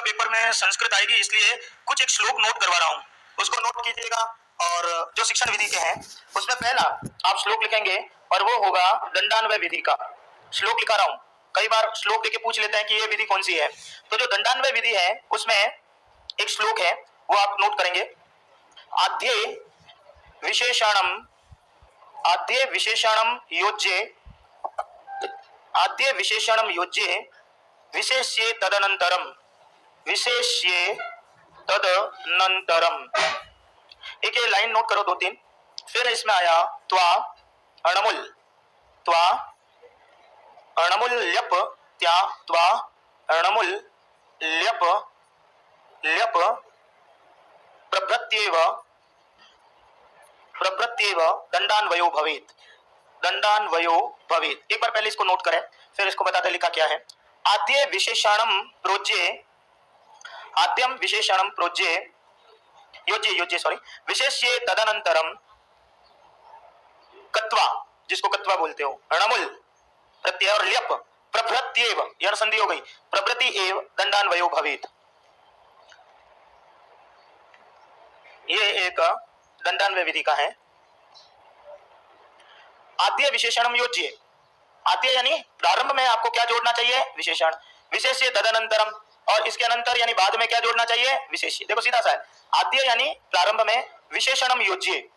Paper में संस्कृत आएगी, इसलिए कुछ एक श्लोक नोट करवा रहा हूँ, उसको नोट कीजिएगा। और जो शिक्षण विधि के हैं उसमें पहला आप श्लोक लिखेंगे और वो होगा दंडान्वय विधि का श्लोक लिखा रहा हूँ। कई बार श्लोक देके पूछ लेते हैं कि ये विधि कौन सी है, तो जो दंडान्वय विधि है उसमें एक श्लोक है वो आप नोट करेंगे। आद्ये विशेषणम योज्ये आद्ये विशेषणम योज्ये विशेष्ये तदनंतरम एक ये लाइन नोट करो, 2-3। फिर इसमें आया त्वा अणमुल ल्यप त्या त्वा अणमुल ल्यप प्रभृत्येव दंडान्वयो भवेत्। एक बार पहले इसको नोट करें, फिर इसको बताते लिखा क्या है। आद्यम विशेषणम प्रोज्ये योज्ये विशेष्ये तदनंतरम कत्वा, जिसको कत्वा बोलते हो, णमुल प्रत्यय और ल्यप प्रभृत्येव, यह संधि हो गई, प्रभृति एव दंडान्वयो भवेत्। ये एक दंडान्वय विधि का है। आद्य विशेषणम योज्ये, आद्य यानी प्रारंभ में आपको क्या जोड़ना चाहिए, विशेषण, विशेष्य तदनंतरम, और इसके अनंतर यानी बाद में क्या जोड़ना चाहिए, विशेष्य। देखो सीधा सा है, आद्य यानी प्रारंभ में, विशेषणम योज्ये,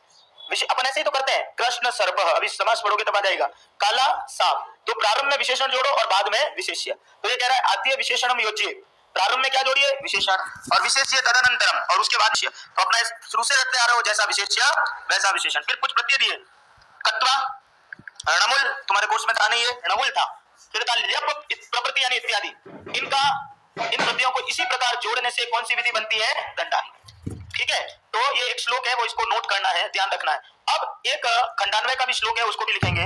अपन ऐसे ही तो करते हैं, कृष्ण सर्प, अभी समास पढ़ोगे तब आ जाएगा, काला सांप, तो प्रारंभ में विशेषण जोड़ो और बाद में विशेष्य। तो ये कह रहा है आद्य विशेषणम योज्ये, प्रारंभ में क्या जोड़िए, विशेषण, और विशेष्य तदनंतरम, और उसके बाद तो अपना शुरू से रखते आ रहे हो, जैसा विशेष्य वैसा विशेषण। फिर कुछ प्रत्यय दिए, कत्वा, णमुल तुम्हारे कोर्स में था नहीं, ये णमुल था, फिर था ल्यप प्रभृति यानी इत्यादि। इन प्रत्ययों को इसी प्रकार जोड़ने से कौन सी विधि बनती है, दंडान्वय। ठीक है, तो ये एक श्लोक है, वो इसको नोट करना है, ध्यान रखना है। अब एक खंडान्वय का भी श्लोक है, उसको भी लिखेंगे,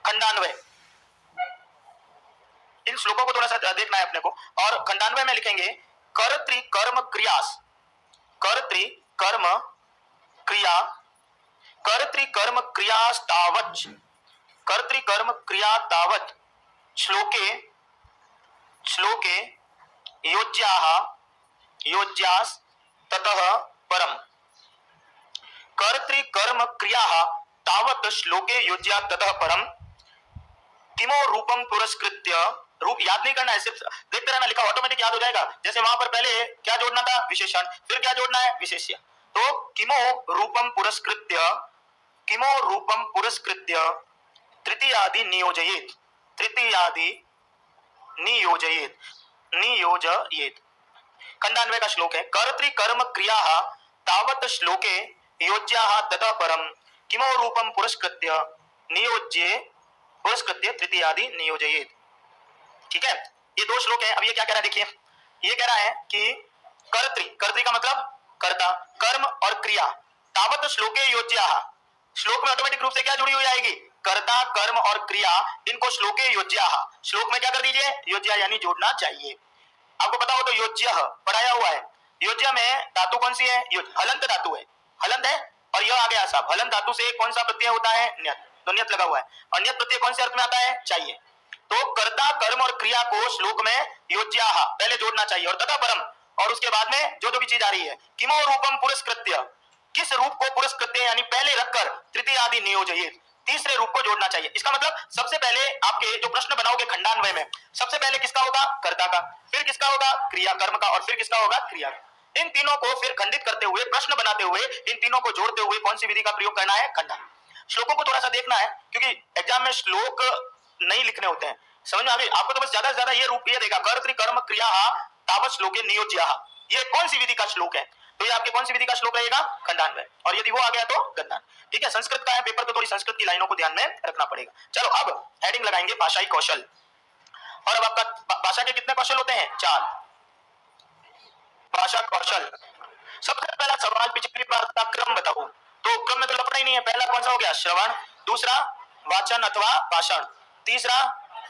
खंडान्वय। इन श्लोकों को थोड़ा सा देखना है अपने को। और खंडान्वय में लिखेंगे कर्तृ कर्म क्रियास, कर्तृ कर्म क्रिया तावत् श्लोके योज्यास ततः परम। कर्तृ कर्म क्रिया तावत् श्लोके योज्या ततः परम। किमो रूपम पुरस्कृत्य, रूप याद नहीं करना है, सिर्फ देखते रहना, लिखा ऑटोमेटिक याद हो जाएगा। जैसे वहां पर पहले क्या जोड़ना था, विशेषण, फिर क्या जोड़ना है, विशेष्य। तो किमो रूपम पुरस्कृत्य तृतीयादि नियोजयेत। खंडान्वय का श्लोक है, कर्तृ कर्म क्रिया तावत् श्लोके योज्या ततः परम, किमो रूपम पुरस्कृत्य तृतीयादि नियोजयेत। ठीक है, ये 2 श्लोक है। अब ये क्या कह रहा है, देखिए, ये कह रहा है कि कर्तृ का मतलब कर्ता, कर्म और क्रिया, तावत् श्लोके योज्या, श्लोक में ऑटोमेटिक रूप से क्या जुड़ी हुई आएगी, कर्ता कर्म और क्रिया, इनको श्लोके योज्या, श्लोक में क्या कर दीजिए, योज्या यानी जोड़ना चाहिए। आपको पता हो तो योज्य पढ़ाया हुआ है, योज्य में धातु कौन सी है, हलंत धातु है, हलंत है, और यह आ गया साहब, हलंत धातु से कौन सा प्रत्यय होता है, न्यत, तो न्यत लगा हुआ है, और न्यत प्रत्यय कौन से अर्थ में आता है, चाहिए। तो कर्ता कर्म और क्रिया को श्लोक में योज्या पहले जोड़ना चाहिए, और तथा परम, और उसके बाद में जो भी चीज आ रही है, किमो रूपम पुरस्कृत्य, किस रूप को पुरस्कृत्य यानी पहले रखकर, तृतीय आदि नियोजयेत, तीसरे रूप को जोड़ना चाहिए। इसका मतलब सबसे पहले आपके जो प्रश्न बनाओगे खंडान्वय में, सबसे पहले किसका होगा, कर्ता का, फिर किसका होगा, क्रिया कर्म का, और फिर किसका होगा, क्रिया। इन तीनों को फिर खंडित करते हुए, प्रश्न बनाते हुए, इन तीनों को जोड़ते हुए कौन सी विधि का प्रयोग करना है, खंडान्वय। श्लोकों को थोड़ा सा देखना है, क्योंकि एग्जाम में श्लोक नहीं लिखने होते हैं, समझ में आ गई आपको। तो बस ज्यादा से ज्यादा ये रूप ये देगा, कर्तृ कर्म क्रिया तावत् श्लोके नियोज्या, ये कौन सी विधि का श्लोक है, तो ये आपके कौन सी विधि का श्लोक रहेगा, खंडान्वय। और यदि वो आ गया तो गद्यान्वय। ठीक है, संस्कृत का है पेपर, तो थोड़ी संस्कृत की लाइनों को ध्यान में रखना पड़ेगा। चलो अब हेडिंग लगाएंगे भाषाई कौशल। और अब आपका भाषा के कितने कौशल होते हैं, 4 भाषा कौशल। सबसे पहला सवाल, पिछली बार का क्रम बताओ, तो क्रम में तो लपड़ा ही नहीं है। पहला कौन सा हो गया, श्रवण, दूसरा वाचन अथवा भाषण, तीसरा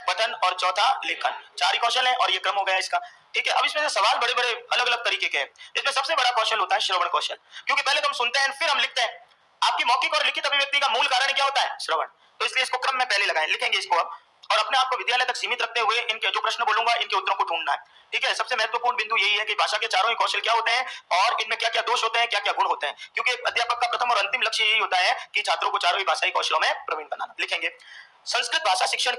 पठन, और चौथा लेखन। 4 ही कौशल है, और ये क्रम हो गया इसका। ठीक है, अब इसमें से सवाल बड़े बड़े अलग अलग तरीके के हैं। इसमें सबसे बड़ा कौशल होता है श्रवण कौशल, क्योंकि पहले तो हम सुनते हैं, फिर हम लिखते हैं। आपकी मौखिक और लिखित अभिव्यक्ति का मूल कारण क्या होता है, श्रवण, तो इसलिए इसको क्रम में पहले लगाएं। लिखेंगे इसको अब, और अपने आप को विद्यालय तक सीमित रखते हुए इनके जो प्रश्न बोलूंगा इनके उत्तरों को ढूंढना है। ठीक है, सबसे महत्वपूर्ण बिंदु यही है कि भाषा के चारों ही कौशल क्या होते हैं और इनमें क्या क्या दोष होते हैं, क्या क्या गुण होते हैं, क्योंकि अध्यापक का प्रथम और अंतिम लक्ष्य यही होता है कि छात्रों को चारों ही भाषाई कौशलों में प्रवीण बनाना। लिखेंगे संस्कृत भाषा शिक्षण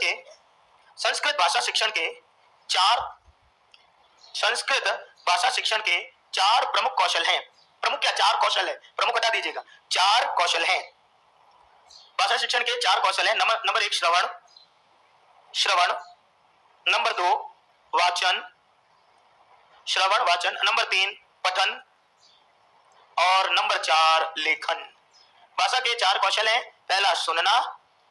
के चार प्रमुख कौशल हैं। प्रमुख क्या, चार कौशल है, प्रमुख हटा दीजिएगा, चार कौशल हैं। भाषा शिक्षण के चार कौशल हैं। नंबर 1 श्रवण, नंबर 2 वाचन, नंबर 3 पठन और नंबर 4 लेखन। भाषा के चार कौशल हैं, पहला सुनना,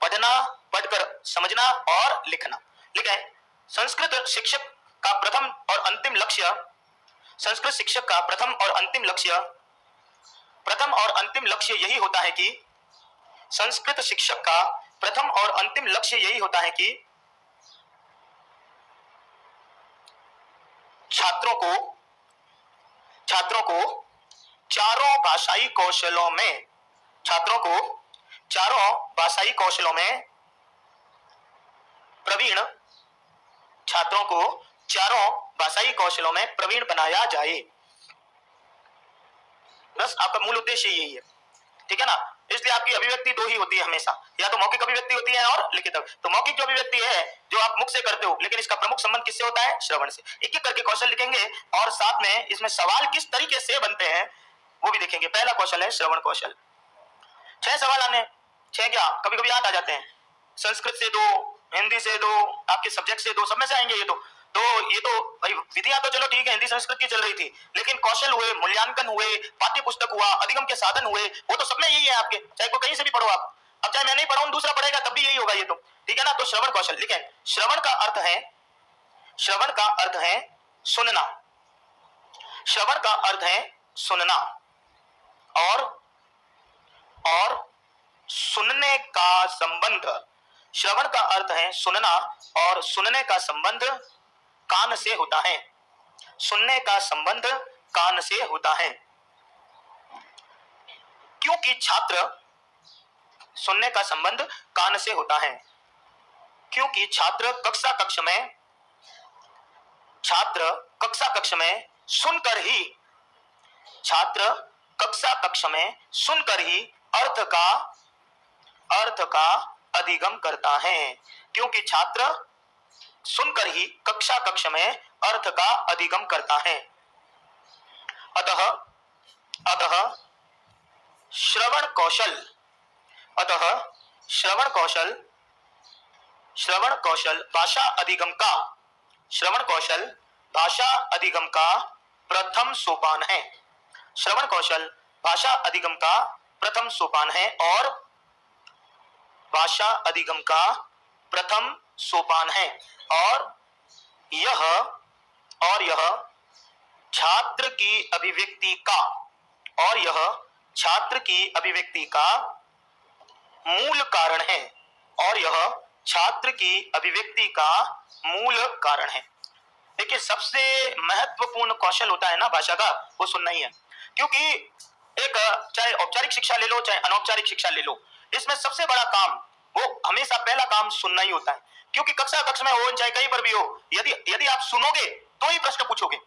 पढ़ना, पढ़कर समझना और लिखना। लिखें संस्कृत शिक्षक का प्रथम और अंतिम लक्ष्य यही होता है कि संस्कृत शिक्षक का प्रथम और अंतिम लक्ष्य यही होता है कि छात्रों को चारों भाषाई कौशलों में प्रवीण बनाया जाए। बस आपका मूल उद्देश्य यही है, ठीक है ना। इसलिए आपकी अभिव्यक्ति दो ही होती है हमेशा, या तो मौखिक अभिव्यक्ति होती है और लिखित। तो मौखिक जो अभिव्यक्ति है जो आप मुख से करते हो, लेकिन इसका प्रमुख संबंध किससे होता है, श्रवण से। एक एक करके कौशल लिखेंगे और साथ में इसमें सवाल किस तरीके से बनते हैं वो भी देखेंगे। पहला कौशल है श्रवण कौशल। 6 सवाल आने, 6 क्या कभी कभी 8 आ जाते हैं। संस्कृत से 2, हिंदी से 2, आपके सब्जेक्ट से 2, सब में से आएंगे ये तो भाई विधियां तो चलो ठीक है हिंदी संस्कृत की चल रही थी, लेकिन कौशल हुए, मूल्यांकन हुए, पाठ्य पुस्तक हुआ, अधिगम के साधन हुए, वो तो सब में यही है आपके, चाहे कोई कहीं से भी पढ़ो आप। अब चाहे मैं नहीं पढ़ाऊं दूसरा पढ़ेगा तब भी यही होगा ये तो, ठीक है ना। तो श्रवण कौशल लिखें, श्रवण का अर्थ है सुनना। श्रवण का अर्थ है सुनना और सुनने का संबंध। श्रवण का अर्थ है सुनना और सुनने का संबंध कान से होता है। सुनने का संबंध कान से होता है, क्योंकि सुनने का संबंध कान से होता है क्योंकि छात्र कक्षा कक्ष में सुनकर ही अर्थ का अधिगम करता है। क्योंकि छात्र सुनकर ही कक्षा कक्ष में अर्थ का अधिगम करता है। अतः श्रवण कौशल भाषा अधिगम का प्रथम सोपान है। श्रवण कौशल भाषा अधिगम का प्रथम सोपान है और भाषा अधिगम का प्रथम सोपान है और यह छात्र की अभिव्यक्ति का मूल कारण है। देखिए सबसे महत्वपूर्ण कौशल होता है ना भाषा का, वो सुनना ही है। क्योंकि एक चाहे औपचारिक शिक्षा ले लो चाहे अनौपचारिक शिक्षा ले लो, इसमें सबसे बड़ा काम वो हमेशा पहला काम सुनना ही होता है। क्योंकि कक्षा कक्ष में हो चाहे कहीं पर भी हो, यदि आप सुनोगे तो ही प्रश्न पूछोगे।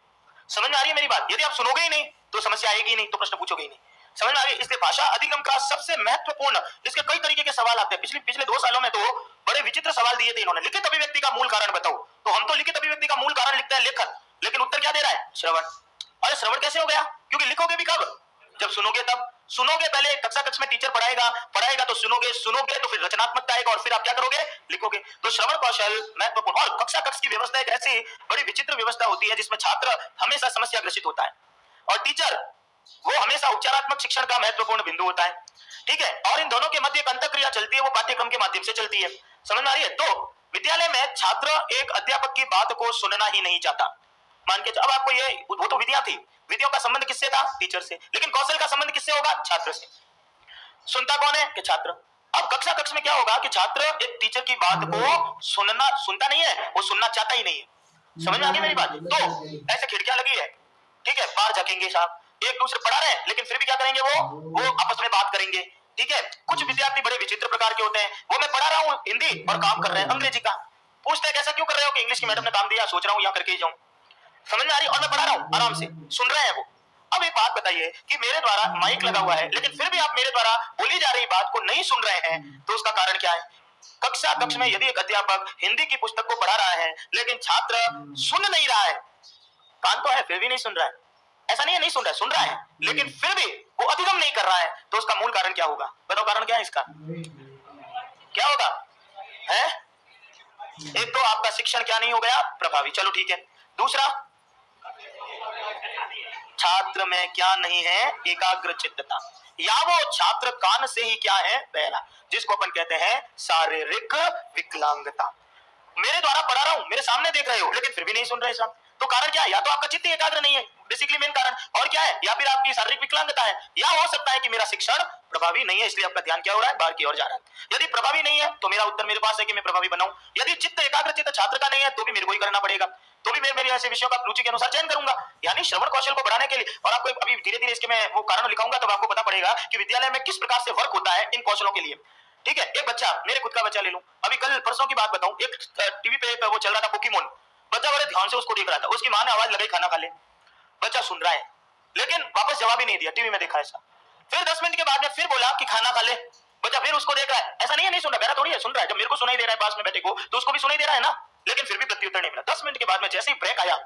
समझ में आ रही है मेरी बात? यदि आप सुनोगे ही नहीं तो समस्या आएगी नहीं, तो प्रश्न पूछोगे ही नहीं। समझ में आ रही है? इसलिए भाषा अधिगम का सबसे महत्वपूर्ण, इसके कई तरीके के सवाल आते हैं। पिछले 2 सालों में तो बड़े विचित्र सवाल दिए थे इन्होंने। लिखित अभिव्यक्ति का मूल कारण बताओ, तो हम तो लिखित अभिव्यक्ति का मूल कारण लिखते हैं लेखन, लेकिन उत्तर क्या दे रहा है, श्रवण। अरे श्रवण कैसे हो गया? क्योंकि लिखोगे भी कब, जब सुनोगे तब। सुनोगे पहले कक्षा कक्ष में टीचर पढ़ाएगा तो सुनोगे तो फिर रचनात्मकता आएगा और फिर आप क्या करोगे, लिखोगे। तो श्रवण कौशल महत्वपूर्ण। और कक्षा कक्ष की व्यवस्था एक ऐसी बड़ी विचित्र व्यवस्था होती है जिसमें छात्र हमेशा समस्या ग्रसित होता है और टीचर वो हमेशा उपचारात्मक शिक्षण का महत्वपूर्ण बिंदु होता है, ठीक है। और इन दोनों के मध्य एक अंतःक्रिया चलती है, वो पाठ्यक्रम के माध्यम से चलती है। समझ में आ रही है? तो विद्यालय में छात्र एक अध्यापक की बात को सुनना ही नहीं चाहता। मान के अब आपको ये, वो तो विधियां थी, विधियों का संबंध किससे था, टीचर से, लेकिन कौशल का संबंध किससे होगा, छात्र से। सुनता कौन है, कि छात्र। अब कक्षा कक्ष में क्या होगा कि छात्र एक टीचर की बात को सुनता नहीं है, वो सुनना चाहता ही नहीं है। समझ में आ गई मेरी बात? तो ऐसे खिड़कियां लगी है, ठीक है, बाहर झाकेंगे साहब, एक दूसरे पढ़ा रहे हैं लेकिन फिर भी क्या करेंगे, वो आपस में बात करेंगे, ठीक है। कुछ विद्यार्थी बड़े विचित्र प्रकार के होते हैं, वो मैं पढ़ा रहा हूँ हिंदी और काम कर रहे हैं अंग्रेजी का, पूछते हैं कैसा क्यों कर रहे हो कि इंग्लिश की मैडम ने काम दिया, सोच रहा हूँ यहाँ करके ही जाऊं। समझ में आ रही है? और मैं पढ़ा रहा हूँ आराम से, सुन रहे हैं वो। अब एक बात बताइए कि मेरे द्वारा माइक लगा हुआ है लेकिन फिर भी आप मेरे द्वारा बोली जा रही बात को नहीं सुन रहे हैं, तो उसका कारण क्या है? कक्षा कक्ष में यदि एक अध्यापक हिंदी की पुस्तक को पढ़ा रहा है लेकिन छात्र सुन नहीं रहा है, कान तो है फिर भी नहीं सुन रहा है, ऐसा नहीं है नहीं सुन रहा है, सुन रहा है लेकिन फिर भी वो अधिगम नहीं कर रहा है, तो उसका मूल कारण क्या होगा? बताओ कारण क्या है इसका? क्या होगा? है एक तो आपका शिक्षण क्या नहीं हो गया? प्रभावी। चलो ठीक है। दूसरा, छात्र में क्या नहीं है? एकाग्र चित्तता, या वो छात्र कान से ही क्या है? बहरा, जिसको अपन कहते हैं शारीरिक विकलांगता। मेरे द्वारा पढ़ा रहा हूं, मेरे सामने देख रहे हो लेकिन फिर भी नहीं सुन रहे साहब, तो कारण क्या है? या तो आपका चित्त एकाग्र नहीं है, बेसिकली मेन कारण, और क्या है? या फिर आपकी शारीरिक विकलांगता है, या हो सकता है कि मेरा शिक्षण प्रभावी नहीं है, इसलिए आपका ध्यान क्या हो रहा है? बाहर की ओर जा रहा है। यदि प्रभावी नहीं है तो मेरा उत्तर मेरे पास है कि मैं प्रभावी बनाऊं। यदि चित्त एकाग्र चित्त छात्र का नहीं है तो भी मेरे को ही करना पड़ेगा, तो भी मैं मेरे ऐसे विषयों का रुचि के अनुसार चयन करूंगा, यानी श्रवण कौशल को बढ़ाने के लिए। और आपको अभी धीरे धीरे इसके मैं वो कारण लिखाऊंगा तब आपको पता पड़ेगा कि विद्यालय में किस प्रकार से वर्क होता है इन कौशलों के लिए। ठीक है, एक बच्चा, मेरे खुद का बच्चा ले लूं, अभी कल परसों की बात बताऊं, एक टीवी पे वो चल रहा था पोकेमोन, बच्चा बड़े ध्यान से उसको देख रहा था, उसकी मां ने आवाज लगाई खाना खा ले, बच्चा सुन रहा है लेकिन वापस जवाब ही नहीं दिया, टीवी में देखा ऐसा। फिर 10 मिनट के बाद में फिर बोला कि खाना खा ले, बच्चा फिर उसको देख रहा है, ऐसा नहीं है नहीं सुन रहा, मेरा थोड़ी है सुन रहा है, जब मेरे को सुनाई दे रहा है पास में बैठे को तो उसको भी सुनाई दे रहा है ना, लेकिन फिर भी प्रत्युत्तर नहीं मिला। 10 मिनट के बाद में जैसे ही ब्रेक आया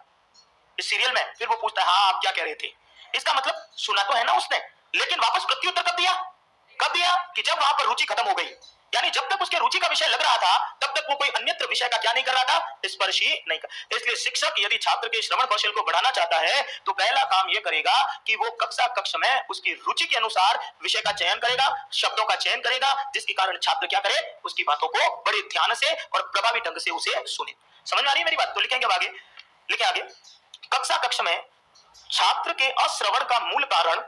इस सीरियल में, फिर वो पूछता है हाँ आप क्या कह रहे थे? इसका मतलब सुना तो है ना उसने, लेकिन वापस प्रत्युत्तर कब दिया? कब दिया? कि जब वहां पर रुचि खत्म हो गई, यानी जब तक उसके रुचि का विषय लग रहा था तब तक वो कोई अन्यत्र विषय का क्या नहीं कर रहा था? स्पर्श ही नहीं कर। इसलिए शिक्षक यदि छात्र के श्रवण कौशल को बढ़ाना चाहता है तो पहला काम यह करेगा कि वो कक्षा कक्ष में उसकी रुचि के अनुसार विषय का चयन करेगा, शब्दों का चयन करेगा, जिसके कारण छात्र क्या करे? उसकी बातों को बड़े ध्यान से और प्रभावी ढंग से उसे सुने। समझ में आ रही है मेरी बात? तो लिखेंगे आगे, लिखे आगे, कक्षा कक्ष में छात्र के अश्रवण का मूल कारण,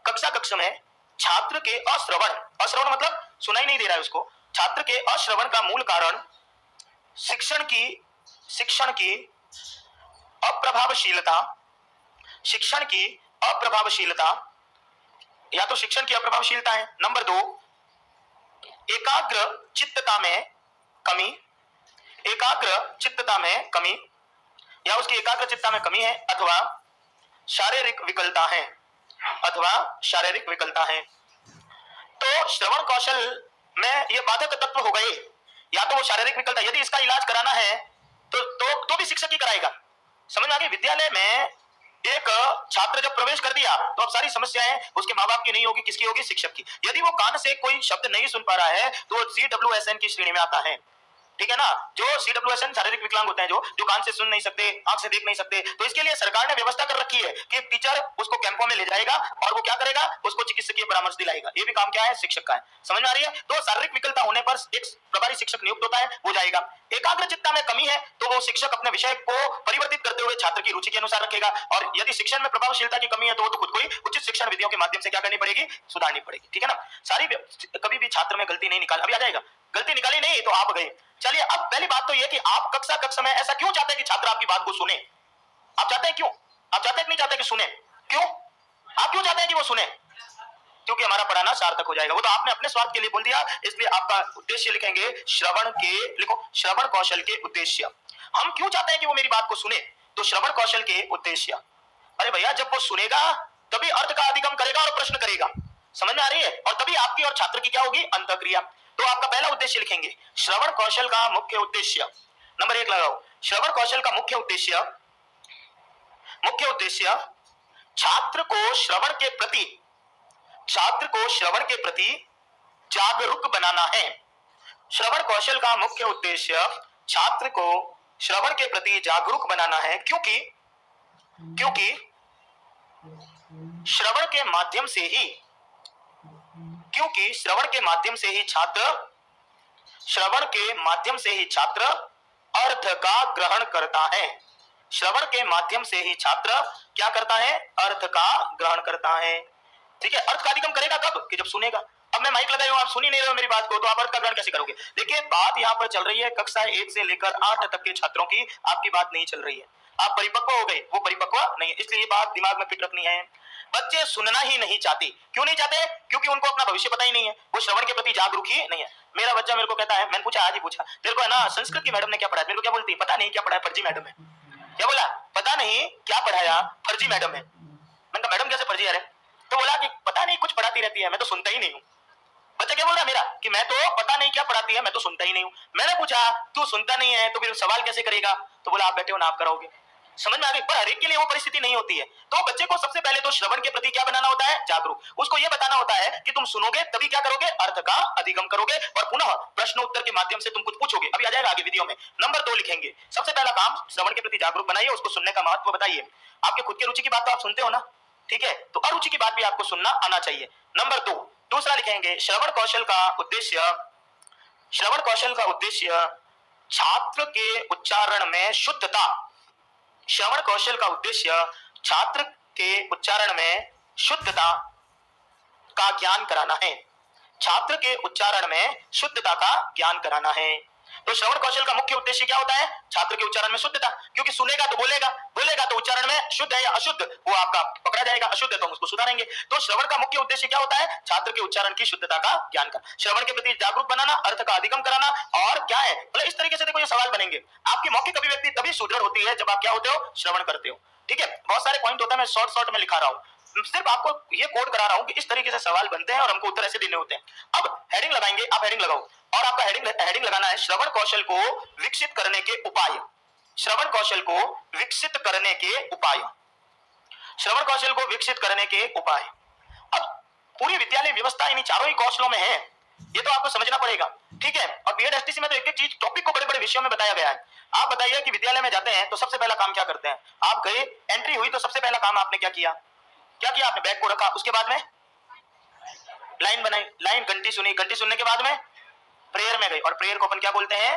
कक्षा कक्ष में छात्र के अश्रवण, अश्रवण मतलब सुनाई नहीं दे रहा है उसको, छात्र के अश्रवण का मूल कारण शिक्षण की अप्रभावशीलता, शिक्षण की अप्रभावशीलता, या तो शिक्षण की अप्रभावशीलता है। नंबर 2, एकाग्र चित्तता में कमी, एकाग्र चित्तता में कमी, या उसकी एकाग्र चित्तता में कमी है, अथवा शारीरिक विकलता है, अथवा शारीरिक विकलता है। तो श्रवण कौशल में ये बाधक तत्व हो गए, या तो वो शारीरिक विकलता, यदि इसका इलाज कराना है तो भी शिक्षक ही कराएगा। समझ में आ गई? विद्यालय में एक छात्र जब प्रवेश कर दिया तो अब सारी समस्याएं उसके माँ बाप की नहीं होगी, किसकी होगी? शिक्षक की। यदि वो कान से कोई शब्द नहीं सुन पा रहा है तो CWSN की श्रेणी में आता है, ठीक है ना? जो CWSN शारीरिक विकलांग होते हैं, जो कान से सुन नहीं सकते, आंख से देख नहीं सकते, तो इसके लिए सरकार ने व्यवस्था कर रखी है कि एक टीचर उसको कैंपों में ले जाएगा और वो क्या करेगा? उसको चिकित्सकीय परामर्श दिलाएगा। ये भी काम क्या है? शिक्षक का है। समझ में आ रही है? तो शारीरिक विकलता होने पर एक प्रभारी शिक्षक नियुक्त होता है, वो जाएगा। एकाग्र चित्ता में कमी है तो वो शिक्षक अपने विषय को परिवर्तित करते हुए छात्र की रुचि के अनुसार रखेगा, और यदि शिक्षण में प्रभावशीलता की कमी है तो खुद को ही उचित शिक्षण विधियों के माध्यम से क्या करनी पड़ेगी? सुधारनी पड़ेगी। ठीक है ना? सारी कभी भी छात्र में गलती नहीं निकाल, अभी आ जाएगा, गलती निकाली नहीं तो आप गए। चलिए, अब पहली बात तो यह कि आप कक्षा कक्ष में ऐसा क्यों चाहते हैं कि छात्र आपकी बात को सुने? आप चाहते हैं क्यों? आप चाहते हैं कि नहीं चाहते कि सुने? क्यों? आप क्यों चाहते हैं कि वो सुने? क्योंकि हमारा पढ़ाना सार्थक हो जाएगा। वो तो आपने अपने स्वार्थ के लिए बोल दिया, इसलिए आपका उद्देश्य लिखेंगे श्रवण के, लिखो श्रवण कौशल के उद्देश्य। हम क्यों चाहते हैं कि वो मेरी बात को सुने? तो श्रवण कौशल के उद्देश्य। अरे भैया, जब वो सुनेगा तभी अर्थ का अधिगम करेगा और प्रश्न करेगा। समझ में आ रही है? और तभी आपकी और छात्र की क्या होगी? अंतःक्रिया। तो आपका पहला उद्देश्य लिखेंगे श्रवण कौशल का मुख्य उद्देश्य। नंबर 1 लगाओ, श्रवण कौशल का मुख्य उद्देश्य, मुख्य उद्देश्य छात्र को श्रवण के प्रति, छात्र को श्रवण के प्रति जागरूक बनाना है। श्रवण कौशल का मुख्य उद्देश्य छात्र को श्रवण के प्रति जागरूक बनाना है, क्योंकि श्रवण के माध्यम से ही, क्योंकि श्रवण के माध्यम से ही छात्र, श्रवण के माध्यम से ही छात्र अर्थ का ग्रहण करता है। श्रवण के माध्यम से ही छात्र क्या करता है? अर्थ का ग्रहण करता है। ठीक है? अर्थ का अधिगम करेगा कब? कि जब सुनेगा। अब मैं माइक लगाई हूं, आप सुन ही नहीं रहे हो मेरी बात को, तो आप अर्थ का ग्रहण कैसे करोगे? देखिए, बात यहाँ पर चल रही है कक्षा 1 से लेकर 8 तक के छात्रों की, आपकी बात नहीं चल रही है। आप परिपक्व हो गए, वो परिपक्व नहीं है, इसलिए ये बात दिमाग में फिट रखनी है। बच्चे सुनना ही नहीं चाहते। क्यों नहीं चाहते? क्योंकि उनको अपना भविष्य पता ही नहीं है, वो श्रवण के प्रति जागरूक ही नहीं है। मेरा बच्चा मेरे को कहता है, मैंने पूछा, आज ही पूछा, तेरे को है ना संस्कृत की मैडम ने क्या पढ़ाया? मेरे को क्या बोलती है? पता नहीं क्या पढ़ाया, फर्जी मैडम है। क्या बोला? पता नहीं क्या पढ़ाया, फर्जी मैडम है। मैंने कहा मैडम कैसे फर्जी है? तो बोला कि पता नहीं कुछ पढ़ाती रहती है, मैं तो सुनता ही नहीं हूँ। बच्चा क्या बोल रहा है मेरा कि मैं तो पता नहीं क्या पढ़ाती है, मैं तो सुनता ही नहीं हूँ। मैंने पूछा तू सुनता नहीं है तो फिर सवाल कैसे करेगा? तो बोला आप बैठे हो ना, आप कराओगे। समझ में आ गई? पर हर एक के लिए वो परिस्थिति नहीं होती है। तो बच्चे को सबसे पहले तो श्रवण के प्रति क्या बनाना होता है? जागरूक। उसको ये बताना होता है कि तुम सुनोगे तभी क्या करोगे? अर्थ का अधिगम करोगे और पुनः प्रश्न उत्तर के माध्यम से तुम कुछ पूछोगे। अभी आ जाएगा आगे वीडियो में। नंबर 2 लिखेंगे, सबसे पहला काम श्रवण के प्रति जागरूक बनाइए, उसको सुनने का महत्व बताइए। आपके खुद की रुचि की बात तो आप सुनते हो ना, ठीक है? तो अरुचि की बात भी आपको सुनना आना चाहिए। नंबर 2, दूसरा लिखेंगे, श्रवण कौशल का उद्देश्य, श्रवण कौशल का उद्देश्य छात्र के उच्चारण में शुद्धता। श्रवण कौशल का उद्देश्य छात्र के उच्चारण में शुद्धता का ज्ञान कराना है। छात्र के उच्चारण में शुद्धता का ज्ञान कराना है। तो श्रवण कौशल का मुख्य उद्देश्य क्या होता है? छात्र के उच्चारण में शुद्धता, क्योंकि सुनेगा तो बोलेगा, बोलेगा तो उच्चारण में शुद्ध है या अशुद्ध वो आपका पकड़ा जाएगा, अशुद्ध है तो हम उसको सुधारेंगे। तो श्रवण का मुख्य उद्देश्य क्या होता है? छात्र के उच्चारण की शुद्धता का ज्ञान का, श्रवण के प्रति जागरूक बनाना, अर्थ का अधिगम कराना। और क्या है, मतलब इस तरीके से देखो ये सवाल बनेंगे। आपकी मौखिक अभिव्यक्ति तभी सुदृढ़ होती है जब आप क्या होते हो? श्रवण करते हो। ठीक है, बहुत सारे पॉइंट होता है, मैं शॉर्ट में लिखा रहा हूं, सिर्फ आपको ये कोड करा रहा हूं कि इस तरीके से सवाल बनते हैं और हमको उत्तर ऐसे देने होते हैं। अब हेडिंग लगाएंगे, आप हेडिंग लगाओ और आपका हेडिंग लगाना है श्रवण कौशल को विकसित करने के उपाय। श्रवण कौशल को विकसित करने के उपाय, श्रवण कौशल को विकसित करने के उपाय। अब पूरी विद्यालय व्यवस्था इन चारों ही कौशलों में है, ये तो आपको समझना पड़ेगा। ठीक है, और बीएड में तो एक एक चीज टॉपिक को बड़े बड़े विषयों में बताया गया है। आप बताइए कि विद्यालय में जाते हैं तो सबसे पहला काम क्या करते हैं? आप गए, एंट्री हुई तो सबसे पहला काम आपने क्या किया? क्या किया आपने? बैग को रखा, उसके बाद में लाइन बनाई, लाइन, घंटी सुनी, घंटी सुनने के बाद में प्रेयर में गई, और प्रेयर को अपन क्या बोलते हैं?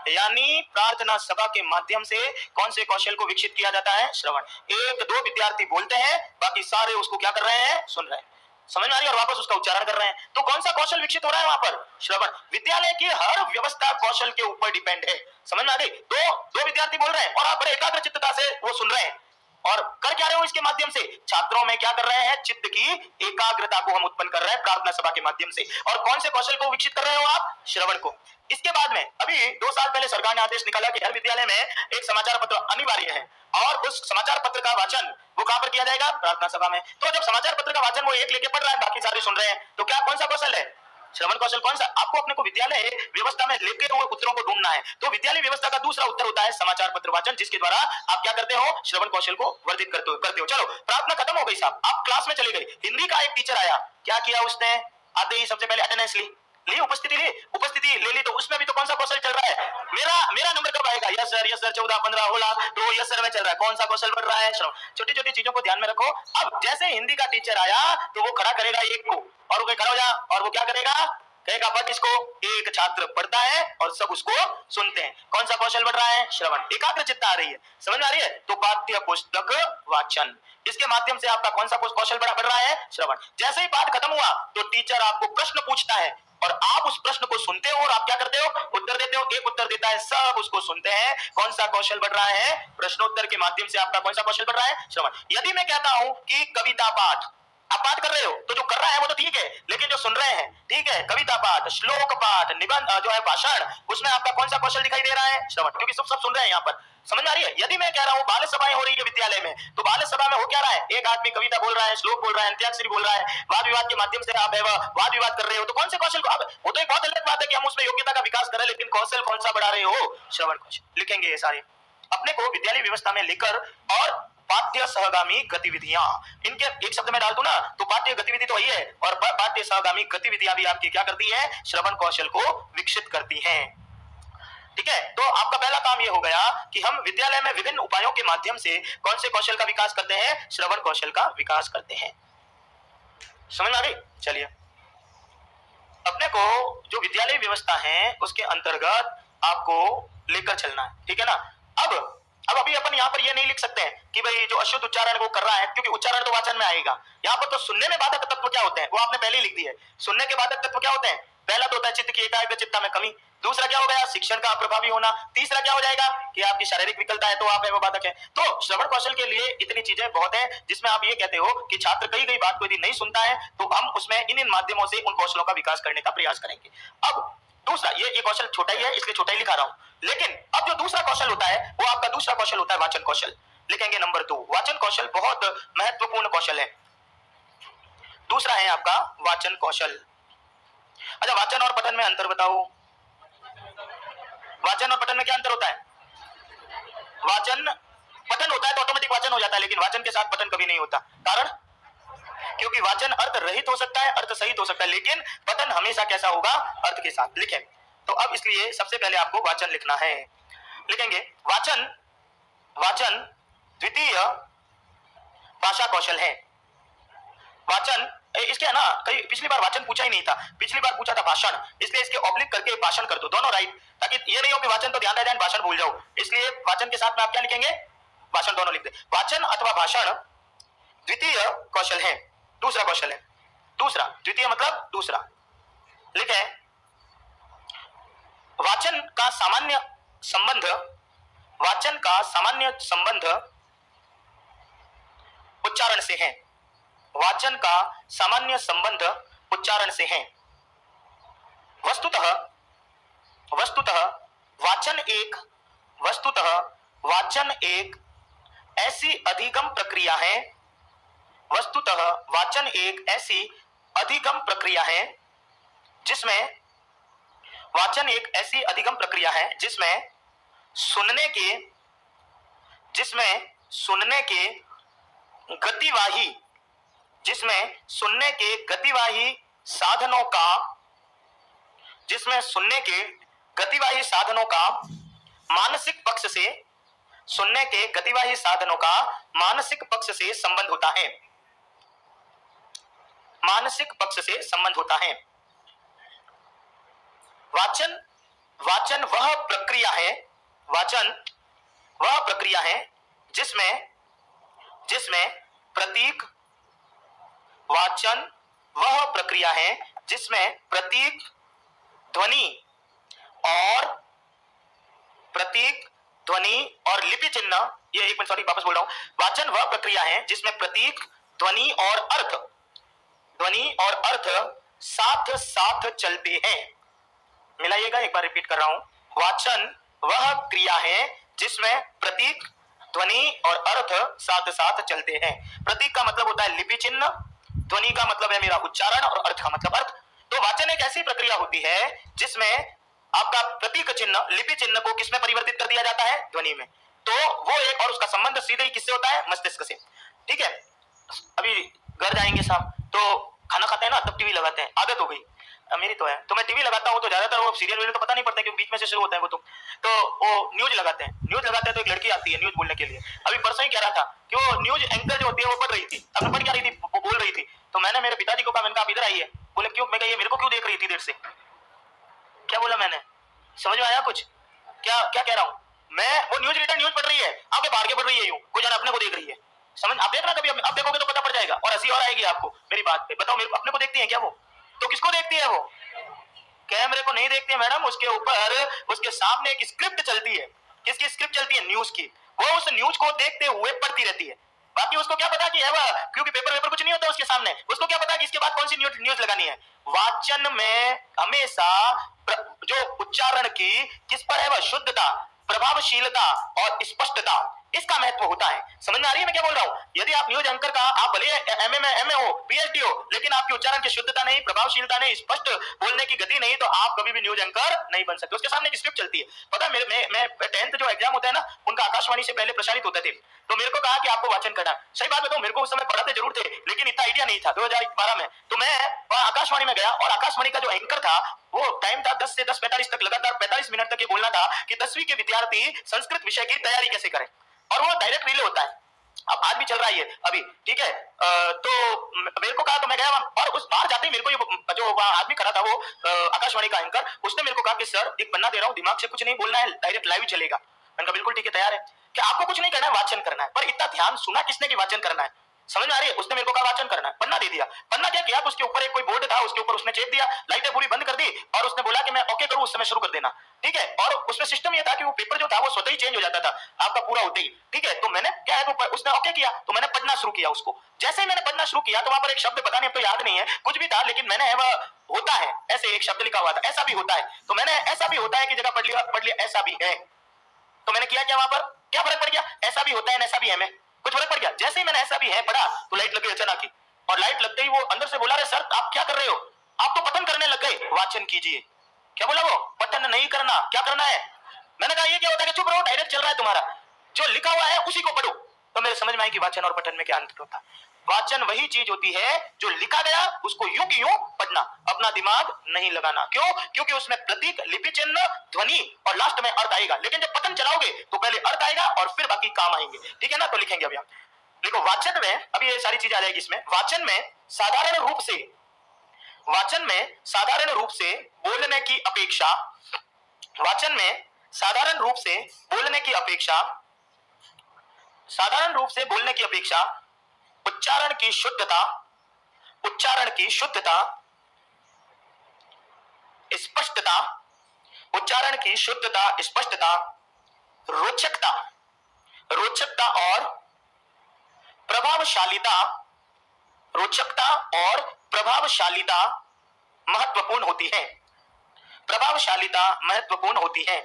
यानी प्रार्थना सभा के माध्यम से कौन से कौशल को विकसित किया जाता है? श्रवण। एक दो विद्यार्थी बोलते हैं, बाकी सारे उसको क्या कर रहे हैं? सुन रहे हैं। समझ में आ रही है? और वापस उसका उच्चारण कर रहे हैं। तो कौन सा कौशल विकसित हो रहा है वहां पर? श्रवण। विद्यालय की हर व्यवस्था कौशल के ऊपर डिपेंड है। समझ में आ गई? दो विद्यार्थी बोल रहे हैं और आप बड़े एकाग्रचित्तता से वो सुन रहे हैं, और कर क्या रहे हो इसके माध्यम से? छात्रों में क्या कर रहे हैं? चित्त की एकाग्रता को हम उत्पन्न कर रहे हैं प्रार्थना सभा के माध्यम से। और कौन से कौशल को विकसित कर रहे हो आप? श्रवण को। इसके बाद में अभी 2 साल पहले सरकार ने आदेश निकाला कि हर विद्यालय में एक समाचार पत्र अनिवार्य है, और उस समाचार पत्र का वाचन वो कहां पर किया जाएगा? प्रार्थना सभा में। तो जब समाचार पत्र का वाचन वो एक लेके पढ़ रहा है, बाकी सारे सुन रहे हैं, तो क्या कौन सा कौशल है? श्रवण कौशल। कौन सा? आपको अपने को विद्यालय व्यवस्था में लेके हुए उत्तरों को ढूंढना है। तो विद्यालय व्यवस्था का दूसरा उत्तर होता है समाचार पत्र वाचन, जिसके द्वारा आप क्या करते हो? श्रवण कौशल को वर्धित करते हो। चलो, प्रार्थना खत्म हो गई साहब, आप क्लास में चले गए, हिंदी का एक टीचर आया, क्या किया उसने? आते ही सबसे पहले अटेंडेंस ली, उपस्थिति ले ली, तो उसमें भी तो कौन सा कौशल चल रहा है? मेरा नंबर कब आएगा? यस सर 14 15 होला, तो यस सर में चल रहा है। कौन सा कौशल बढ़ रहा है? श्रवण। छोटी छोटी चीजों को ध्यान में रखो। अब जैसे हिंदी का टीचर आया तो वो खड़ा करेगा एक को, और वो खड़ा हो जा, और वो क्या करेगा? कहेगा पढ़ इसको। एक छात्र पढ़ता है और सब उसको सुनते हैं। कौन सा कौशल बढ़ रहा है? श्रवण। एकाग्रचित्तता आ रही है। समझ में आ रही है? तो पाठ्य पुस्तक वाचन, इसके माध्यम से आपका कौन सा कौशल बढ़ रहा है? श्रवण। जैसे ही पाठ खत्म हुआ तो टीचर आपको प्रश्न पूछता है, और आप उस प्रश्न को सुनते हो और आप क्या करते हो? उत्तर देते हो। एक उत्तर देता है, सब उसको सुनते हैं। कौन सा कौशल बढ़ रहा है? प्रश्नोत्तर के माध्यम से आपका कौन सा कौशल बढ़ रहा है? श्रवण। यदि मैं कहता हूं कि कविता पाठ, आप पाठ कर रहे हो तो जो कर रहा है वो तो ठीक है, लेकिन जो सुन रहे हैं, ठीक है, कविता पाठ, श्लोक पाठ, निबंध जो है भाषण, उसमें आपका कौन सा कौशल दिखाई दे रहा है? श्रवण। क्योंकि सब सुन रहे हैं यहाँ पर। समझ में आ रही है? यदि मैं कह रहा हूँ बाल सभाएं हो रही है विद्यालय में, तो बाल सभा में हो क्या रहा है? एक आदमी कविता बोल रहा है, श्लोक बोल रहा है, अंत्याक्षरी बोल रहा है, वाद विवाद के माध्यम से आप वाद विवाद कर रहे हो, तो कौन से कौशल को? वो तो एक बहुत अलग बात है कि हम उसमें योग्यता का विकास करें, लेकिन कौशल कौन सा बढ़ा रहे हो? श्रवण कौशल। लिखेंगे ये सारे अपने को विद्यालय व्यवस्था में लेकर। और पाठ्य सहगामी गतिविधियां, इनके एक शब्द में डाल दूं ना तो पाठ्य गतिविधि तो वही है, और पाठ्य सहगामी गतिविधियां भी आपकी क्या करती है? श्रवण कौशल को विकसित करती हैं। ठीक है, तो आपका पहला काम यह हो गया कि हम विद्यालय में विभिन्न उपायों के माध्यम से कौन से कौशल का विकास करते हैं? श्रवण कौशल का विकास करते हैं। समझ में आ गई? चलिए, अपने को जो विद्यालय व्यवस्था है उसके अंतर्गत आपको लेकर चलना है। ठीक है ना? अब अभी अपन यहाँ पर ये नहीं लिख सकते हैं कि भाई जो अशुद्ध उच्चारण वो कर रहा है, क्योंकि उच्चारण तो वाचन में आएगा। यहाँ पर तो सुनने में बाधक तत्व क्या होते हैं वो आपने पहले ही लिख दिए। सुनने के बाधक तत्व क्या होते हैं? पहला तो होता है चित्त की एकाग्रचित्ता में कमी, दूसरा क्या हो गया शिक्षण का अप्रभावी होना, तीसरा क्या हो जाएगा कि आपकी शारीरिक विकलता है तो आप है वो बाधक है। तो श्रवण कौशल के लिए इतनी चीजें बहुत है जिसमें आप ये कहते हो कि छात्र कई बात को यदि नहीं सुनता है तो हम उसमें इन माध्यमों से उन कौशलों का विकास करने का प्रयास करेंगे। अब दूसरा ये कौशल छोटा ही है इसलिए छोटा ही लिखा रहा हूं, लेकिन अब जो दूसरा कौशल होता है वो आपका दूसरा कौशल होता है वाचन कौशल। लिखेंगे नंबर 2, वाचन कौशल बहुत महत्वपूर्ण कौशल है। दूसरा है आपका वाचन कौशल। अच्छा, वाचन और पठन में अंतर बताओ। वाचन और पठन में क्या अंतर होता है? वाचन पठन होता है तो ऑटोमेटिक वाचन हो जाता है, लेकिन वाचन के साथ पठन कभी नहीं होता। कारण? क्योंकि वाचन अर्थ रहित हो सकता है, अर्थ सहित हो सकता है, लेकिन पठन हमेशा कैसा होगा? अर्थ के साथ। लिखें तो अब इसलिए सबसे पहले आपको वाचन लिखना है। लिखेंगे वाचन, वाचन द्वितीय भाषा कौशल है। वाचन इसके है ना, कई पिछली बार वाचन पूछा ही नहीं था, पिछली बार पूछा था भाषण, इसलिए इसके ऑब्लिक करके भाषण कर दो, दोनों राइट, ताकि ये नहीं हो कि वाचन तो ध्यान रह जाए भाषण भूल जाओ। इसलिए वाचन के साथ में आप क्या लिखेंगे? भाषण, दोनों लिख दे। वाचन अथवा भाषण द्वितीय कौशल है, दूसरा कौशल है। दूसरा, द्वितीय मतलब दूसरा। लिखे वाचन का सामान्य संबंध, वाचन का सामान्य संबंध उच्चारण से है। वाचन का सामान्य संबंध उच्चारण से है। वस्तुतः वाचन एक ऐसी अधिगम प्रक्रिया है। वस्तुतः वाचन एक ऐसी अधिगम प्रक्रिया है जिसमें वाचन एक ऐसी अधिगम प्रक्रिया है जिसमें सुनने के गतिवाही साधनों का मानसिक पक्ष से संबंध होता है। मानसिक पक्ष से संबंध होता है। वाचन वह प्रक्रिया है, वाचन वह प्रक्रिया है जिसमें प्रतीक, वाचन वह प्रक्रिया है जिसमें प्रतीक, ध्वनि और लिपि चिन्ह, ये एक मिनट सॉरी वापस बोल रहा हूं। वाचन वह प्रक्रिया है जिसमें प्रतीक, ध्वनि और अर्थ साथ साथ चलते हैं। मिलाइएगा, एक बार रिपीट कर रहा हूं। वाचन वह क्रिया है जिसमें प्रतीक, ध्वनि और अर्थ साथ साथ चलते हैं। प्रतीक का मतलब होता है लिपि चिन्ह, ध्वनि का मतलब है मेरा उच्चारण और अर्थ का मतलब अर्थ। तो वाचन एक ऐसी प्रक्रिया होती है जिसमें आपका प्रतीक चिन्ह, लिपि चिन्ह को किसमें परिवर्तित कर दिया जाता है? ध्वनि में। तो वो एक, और उसका संबंध सीधे ही किससे होता है? मस्तिष्क से। ठीक है, अभी घर जाएंगे साहब तो खाना खाते हैं ना, तब टीवी लगाते हैं, आदत हो गई मेरी तो है, तो मैं टीवी लगाता हूँ तो ज्यादातर वो सीरियल तो पता नहीं पड़ता क्योंकि बीच में से शुरू होता है वो, तो वो न्यूज लगाते हैं तो एक लड़की आती है न्यूज बोलने के लिए। अभी परसों ही कह रहा था कि वो न्यूज एंकर जो होती है वो पढ़ रही थी, अब पढ़ क्या रही थी, वो बोल रही थी, तो मैंने मेरे पिताजी को कहा, मैंने कहा आप इधर आइए। बोले क्यों? मैं कहा ये मेरे को क्यों देख रही थी देर से? क्या बोला मैंने? समझ में आया कुछ? क्या कह रहा हूँ मैं? वो न्यूज रीडर न्यूज पढ़ रही है, आगे बाहर के पढ़ रही है, यूं कोई जाने अपने को देख रही है। समझ, आप देखना कभी, अब देखोगे तो पता पड़ जाएगा और हंसी और आएगी आपको मेरी बात पे। बताओ मेरे अपने को देखती है क्या वो? तो किसको देखती है वो? कैमरे को नहीं देखती है मैडम, उसके ऊपर उसके सामने एक स्क्रिप्ट चलती है। किसकी स्क्रिप्ट चलती है? न्यूज की। वो उस न्यूज को देखते हुए पढ़ती रहती है। बाकी उसको क्या पता कि है वह, क्योंकि पेपर कुछ नहीं होता उसके सामने, उसको क्या पता कि इसके बाद कौन सी न्यूज लगानी है। वाचन में हमेशा जो उच्चारण की किस पर है? वह शुद्धता, प्रभावशीलता और स्पष्टता, इसका महत्व होता है। समझ में आ रही है मैं क्या बोल रहा हूं? यदि आप न्यूज एंकर का, आप भले एमए हो, पीएचडी हो, लेकिन आपकी उच्चारण की शुद्धता नहीं, प्रभावशीलता नहीं, स्पष्ट बोलने की गति नहीं, तो आप कभी भी न्यूज एंकर नहीं बन सकते। उसके सामने एक स्क्रिप्ट चलती है। पता है मैं 10th जो एग्जाम होता है ना, उनका आकाशवाणी से पहले प्रसारित होते थे, तो मेरे को कहा कि आपको वाचन करना। सही बात बताऊं, मेरे को उस समय पढ़ाते जरूर थे, लेकिन इतना आइडिया नहीं था। 2012 में तो मैं आकाशवाणी में गया और आकाशवाणी का जो एंकर था वो टाइम था 10 से 10:45 तक, लगातार 45 मिनट तक ये बोलना था कि 10वीं के विद्यार्थी संस्कृत विषय की तैयारी कैसे करें, और वो डायरेक्ट रिले होता है। अब आज भी चल रहा है ये अभी, ठीक है। तो मेरे को कहा, तो मैं गया और उस बाहर जाते ही मेरे को जो आदमी खड़ा था वो आकाशवाणी का एंकर, उसने मेरे को कहा कि सर एक पन्ना दे रहा हूँ, दिमाग से कुछ नहीं बोलना है, डायरेक्ट लाइव चलेगा। मैंने कहा बिल्कुल ठीक है, तैयार है। कि आपको कुछ नहीं करना है, वाचन करना है। पर इतना ध्यान सुना किसने कि वाचन करना है? समझ में आ रही है? उसने मेरे को कहा वाचन करना है, पन्ना दे दिया। पन्ना क्या किया, तो उसके ऊपर एक कोई बोर्ड था, उसके ऊपर उसने चेप दिया, लाइटें पूरी बंद कर दी और उसने बोला कि मैं ओके करूं उस समय शुरू कर देना। ठीक है, और उसमें सिस्टम ये था कि वो पेपर जो था वो स्वतः ही चेंज हो जाता था आपका पूरा होते ही। ठीक है, तो मैंने क्या है, तो उसने ओके किया तो मैंने पढ़ना शुरू किया उसको। जैसे ही मैंने पढ़ना शुरू किया तो वहां पर एक शब्द पता नहीं, अब तो याद नहीं है, कुछ भी था, लेकिन मैंने वह होता है ऐसे एक शब्द लिखा हुआ था, ऐसा भी होता है। तो मैंने ऐसा भी होता है की जगह पढ़ लिया ऐसा भी है। तो मैंने किया क्या, वहां पर क्या फर्क पड़ गया, ऐसा भी होता है ऐसा भी है में कुछ फर्क पड़ गया। जैसे ही मैंने ऐसा भी है पढ़ा तो लाइट लग गई अचानक की, और लाइट लगते ही वो अंदर से बोला, रे सर आप क्या कर रहे हो, आप तो पठन करने लग गए, वाचन कीजिए। क्या बोला वो, पठन नहीं करना, क्या करना है। मैंने कहा ये क्या होता है कि चुप रहो, डायरेक्ट चल रहा है तुम्हारा, जो लिखा हुआ है उसी को पढ़ो। तो मेरे समझ में आई कि वाचन और पठन में क्या अंतर होता है। वाचन वही चीज होती है जो लिखा गया उसको यूं की यूं पढ़ना, अपना दिमाग नहीं लगाना। क्यों, क्योंकि उसमें प्रतीक, लिपि चिन्ह, ध्वनि और लास्ट में अर्थ आएगा। लेकिन जब पठन चलाओगे तो पहले अर्थ आएगा और फिर बाकी काम आएंगे। ठीक है ना, तो लिखेंगे अभी हम। देखो वाचन में, अभी ये सारी चीजें आ जाएगी इसमें। वाचन में साधारण रूप से, वाचन में साधारण रूप से बोलने की अपेक्षा, वाचन में साधारण रूप से बोलने की अपेक्षा, साधारण रूप से बोलने की अपेक्षा उच्चारण की शुद्धता, उच्चारण की शुद्धता, स्पष्टता, उच्चारण की शुद्धता, स्पष्टता, रोचकता, रोचकता और प्रभावशालीता, रोचकता और प्रभावशालीता महत्वपूर्ण होती है। प्रभावशालीता महत्वपूर्ण होती है।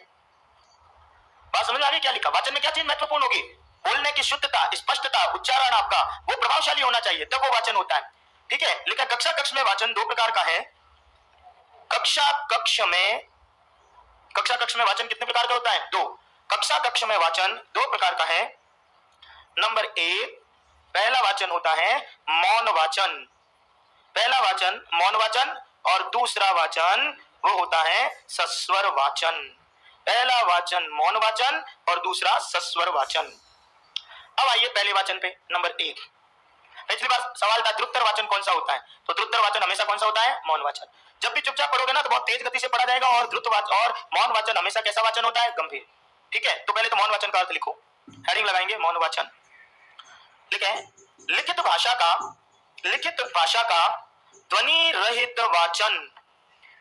बात समझ में आ गई क्या लिखा, वाचन में क्या चीज महत्वपूर्ण होगी, बोलने की शुद्धता, स्पष्टता, उच्चारण आपका वो प्रभावशाली होना चाहिए, तब वो वाचन होता है। ठीक है, लेकिन कक्षा कक्ष में वाचन दो प्रकार का है। कक्षा कक्ष में, कक्षा कक्ष में वाचन कितने प्रकार का होता है, दो। कक्षा कक्ष में वाचन दो प्रकार का है। नंबर एक, पहला वाचन होता है मौन वाचन, पहला वाचन मौन वाचन, और दूसरा वाचन वो होता है सस्वर वाचन। पहला वाचन मौन वाचन और दूसरा सस्वर वाचन। अब आइए पहले वाचन पे, नंबर एक। पिछली बार सवाल था द्रुततर वाचन कौन सा होता है, तो द्रुततर वाचन हमेशा कौन सा होता है, मौन वाचन। जब भी चुपचाप पढ़ोगे ना तो बहुत तेज गति से पढ़ा जाएगा, और द्रुत वाचन और मौन वाचन हमेशा कैसा वाचन होता है, गंभीर। ठीक है, तो पहले तो मौन वाचन का अर्थ लिखो, हेडिंग लगाएंगे मौन वाचन। लिखें, लिखित भाषा का, लिखित भाषा का ध्वनि रहित वाचन,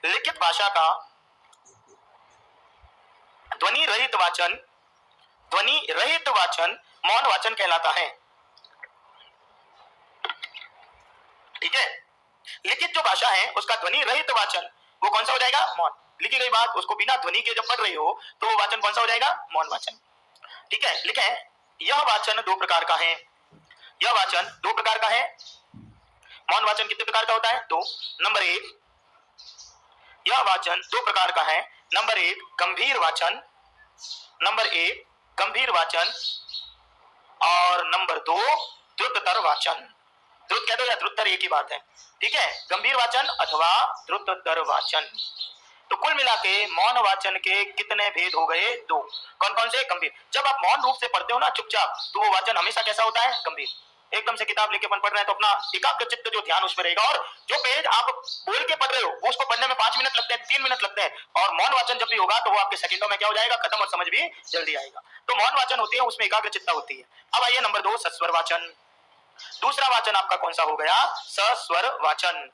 लिखित भाषा का ध्वनि रहित वाचन, ध्वनि रहित वाचन मौन वाचन कहलाता है। ठीक है, लिखित जो भाषा है उसका ध्वनि रहित वाचन वो कौन सा हो जाएगा, मौन। लिखी गई बात उसको बिना ध्वनि के जब पढ़ रही हो तो वो वाचन कौन सा हो जाएगा, मौन वाचन। ठीक है, लिखें, यह वाचन दो प्रकार का है, यह वाचन दो प्रकार का है। मौन वाचन कितने प्रकार का होता है, दो। नंबर एक, यह वाचन दो प्रकार का है। नंबर एक, गंभीर वाचन, नंबर एक गंभीर वाचन, और नंबर दो द्रुततर वाचन। द्रुत कह दो या द्रुततर एक ही बात है। ठीक है, गंभीर वाचन अथवा द्रुततर वाचन। तो कुल मिला के मौन वाचन के कितने भेद हो गए, दो। कौन कौन से, गंभीर। जब आप मौन रूप से पढ़ते हो ना चुपचाप, तो वो वाचन हमेशा कैसा होता है, गंभीर। एकदम से किताब लेके पढ़ रहे हैं तो अपना एकाग्र चित्त जो ध्यान उसमें रहेगा, और जो पेज आप बोल के पढ़ रहे हो वो उसको पढ़ने में 5 मिनट लगते हैं, 3 मिनट लगते हैं, और मौन वाचन जब भी होगा तो वो आपके सेकंडों में क्या हो जाएगा, खत्म, और समझ भी जल्दी आएगा। तो मौन वाचन होती है उसमें एकाग्र चित्ता होती है। अब आइए नंबर दो, सस्वर वाचन। दूसरा वाचन आपका कौन सा हो गया, सस्वर वाचन।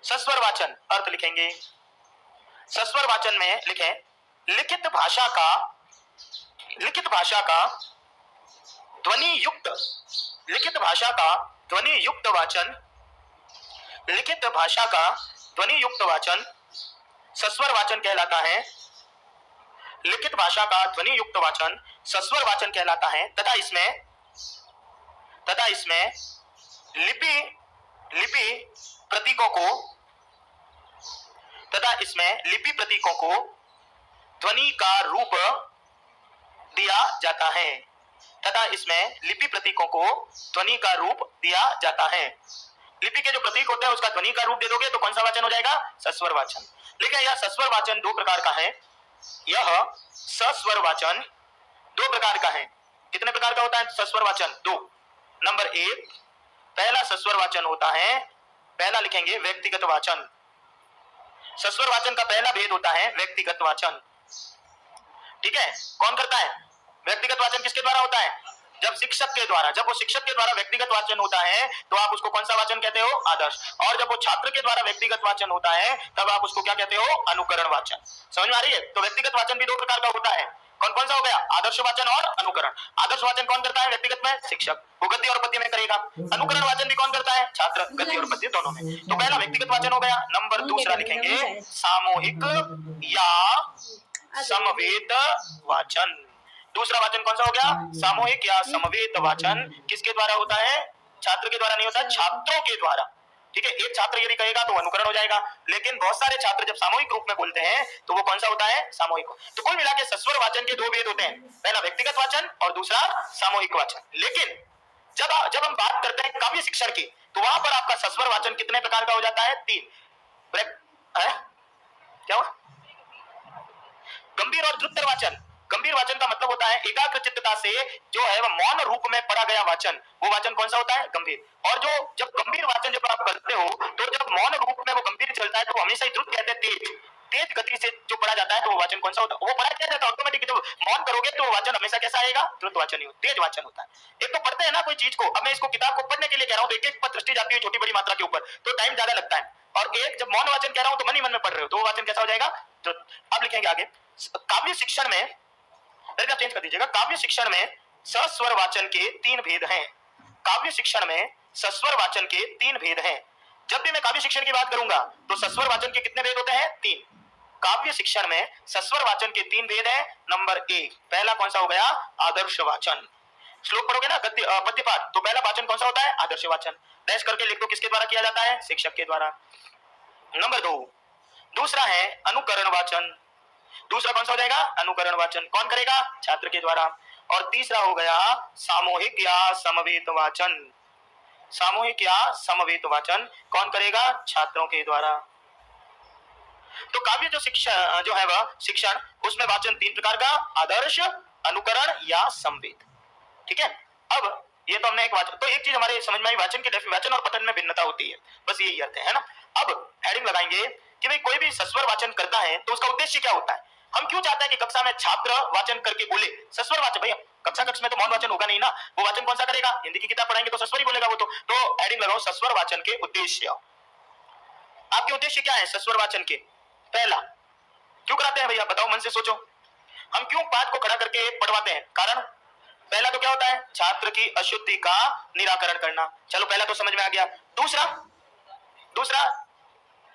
सस्वर वाचन अर्थ लिखेंगे, सस्वर वाचन में लिखें, लिखित भाषा का, लिखित भाषा का ध्वनि युक्त, लिखित भाषा का ध्वनि युक्त वाचन, लिखित भाषा का ध्वनि युक्त वाचन सस्वर वाचन कहलाता है। लिखित भाषा का ध्वनि युक्त वाचन सस्वर वाचन कहलाता है, तथा इसमें, तथा इसमें लिपि, लिपि प्रतीकों को, तथा इसमें लिपि प्रतीकों को ध्वनि का रूप दिया जाता है, तथा इसमें लिपि प्रतीकों को ध्वनि का रूप दिया जाता है। लिपि के जो प्रतीक होते हैं उसका ध्वनि का रूप दे दोगे तो कौन सा वाचन हो जाएगा, सस्वर वाचन। लेकिन यह सस्वर वाचन दो प्रकार का है, यह सस्वर वाचन दो प्रकार का है। कितने प्रकार का होता है सस्वर वाचन, दो। नंबर एक, पहला सस्वर वाचन होता है, पहला लिखेंगे व्यक्तिगत वाचन। सस्वर वाचन का पहला भेद होता है व्यक्तिगत वाचन। ठीक है, कौन करता है, व्यक्तिगत वाचन किसके द्वारा होता है, जब शिक्षक के द्वारा, जब वो शिक्षक के द्वारा व्यक्तिगत वाचन होता है तो आप उसको कौन सा वाचन कहते हो? आदर्श। और जब वो छात्र के द्वारा व्यक्तिगत वाचन होता है तब आप उसको क्या कहते हो? अनुकरण वाचन। समझ में आ रही है? तो व्यक्तिगत वाचन भी दो प्रकार का होता है। कौन कौन सा हो गया? आदर्श वाचन और अनुकरण। आदर्श वाचन कौन करता है व्यक्तिगत में? शिक्षक, वो गद्य और पद्य में करेगा। अनुकरण वाचन भी कौन करता है? छात्र, गद्य और पद्य दोनों में। तो पहला व्यक्तिगत वाचन हो गया। नंबर दूसरा लिखेंगे सामूहिक या समवेत वाचन। दूसरा वाचन कौन सा हो गया? सामूहिक या समवेत वाचन। किसके द्वारा होता है? छात्र के द्वारा नहीं होता, छात्रों के द्वारा। ठीक है, एक छात्र यदि कहेगा तो अनुकरण हो जाएगा, लेकिन बहुत सारे छात्र जब सामूहिक रूप में बोलते हैं तो वो कौन सा होता है? सामूहिक। तो कुल मिला के सस्वर वाचन के दो भेद होते हैं, पहला व्यक्तिगत वाचन और दूसरा सामूहिक वाचन। लेकिन जब हम बात करते हैं काव्य शिक्षण की तो वहां पर आपका सस्वर वाचन कितने प्रकार का हो जाता है? 3। क्या हुआ? गंभीर और द्रुतर वाचन। गंभीर वाचन का मतलब होता है एकाग्र चित्तता से जो है वह मौन रूप में पढ़ा गया वाचन, वो वाचन कौन सा होता है? गंभीर। और जो जब गंभीर वाचन जब आप करते हो तो जब मौन रूप में वो गंभीर चलता है तो हमेशा ही द्रुत कहते हैं, तेज तेज गति से जो पढ़ा जाता है तो वो वाचन कौन सा होता है? वो पढ़ा क्या जाता है ऑटोमेटिक। जब मौन करोगे तो वाचन हमेशा कैसा आएगा? द्रुत वाचन ही, तेज वाचन होता है। एक तो पढ़ते हैं ना कोई चीज को, अब मैं इसको किताब को पढ़ने के लिए कह रहा हूं तो एक एक पद दृष्टि जाती है छोटी बड़ी मात्रा के ऊपर, तो टाइम ज्यादा लगता है। और एक जब मौन वाचन कह रहा हूं तो मन ही मन में पढ़ रहे हो तो वो वाचन कैसा हो जाएगा? द्रुत। अब लिखेंगे आगे काव्य शिक्षण में, चेंज कर दीजिएगा। काव्य शिक्षण में सस्वर वाचन के 3 भेद हैं। काव्य शिक्षण में सस्वर वाचन के 3 भेद हैं। जब भी मैं काव्य शिक्षण की बात करूंगा तो सस्वर वाचन के कितने भेद होते हैं? 3। काव्य शिक्षण में सस्वर वाचन के 3 भेद हैं। नंबर 1, पहला कौन सा हो गया? आदर्श वाचन। श्लोक पढ़ोगे ना गद्य पद्य पाठ, तो पहला वाचन कौन सा होता है? आदर्श वाचन। डैश करके लिख दो, किसके द्वारा किया जाता है? शिक्षक के द्वारा। नंबर 2, दूसरा है अनुकरण वाचन। दूसरा कौन सा हो जाएगा? अनुकरण वाचन। कौन करेगा? छात्र के द्वारा। और तीसरा हो गया सामूहिक या समवेत वाचन। सामूहिक या समवेत वाचन कौन करेगा? छात्रों के द्वारा। तो काव्य जो शिक्षण जो है वह शिक्षण, उसमें वाचन 3 प्रकार का, आदर्श, अनुकरण या समवेत। ठीक है, अब ये तो हमने एक वाचन, तो एक चीज हमारे समझ में आई, वाचन के वाचन और पठन में भिन्नता होती है, बस यही अर्थ है ना। अब हेडिंग लगाएंगे कि भाई कोई भी सस्वर वाचन करता है तो उसका उद्देश्य क्या होता है? हम क्यों चाहते हैं कि कक्षा में छात्र वाचन करके बोले? सस्वर वाचन, भाई कक्षा कक्ष में तो मौन वाचन होगा नहीं ना, वो वाचन कौन सा करेगा? हिंदी की किताब पढ़ाएंगे तो सस्वर ही बोलेगा वो तो हेडिंग लगाओ सस्वर वाचन के उद्देश्य। आपके उद्देश्य क्या है सस्वर वाचन के? पहला, क्यों कराते हैं भैया? बताओ, मन से सोचो। हम क्यों पाठ को खड़ा करके पढ़वाते हैं? कारण पहला तो क्या होता है? छात्र की अशुद्धि का निराकरण करना। चलो पहला तो समझ में आ गया। दूसरा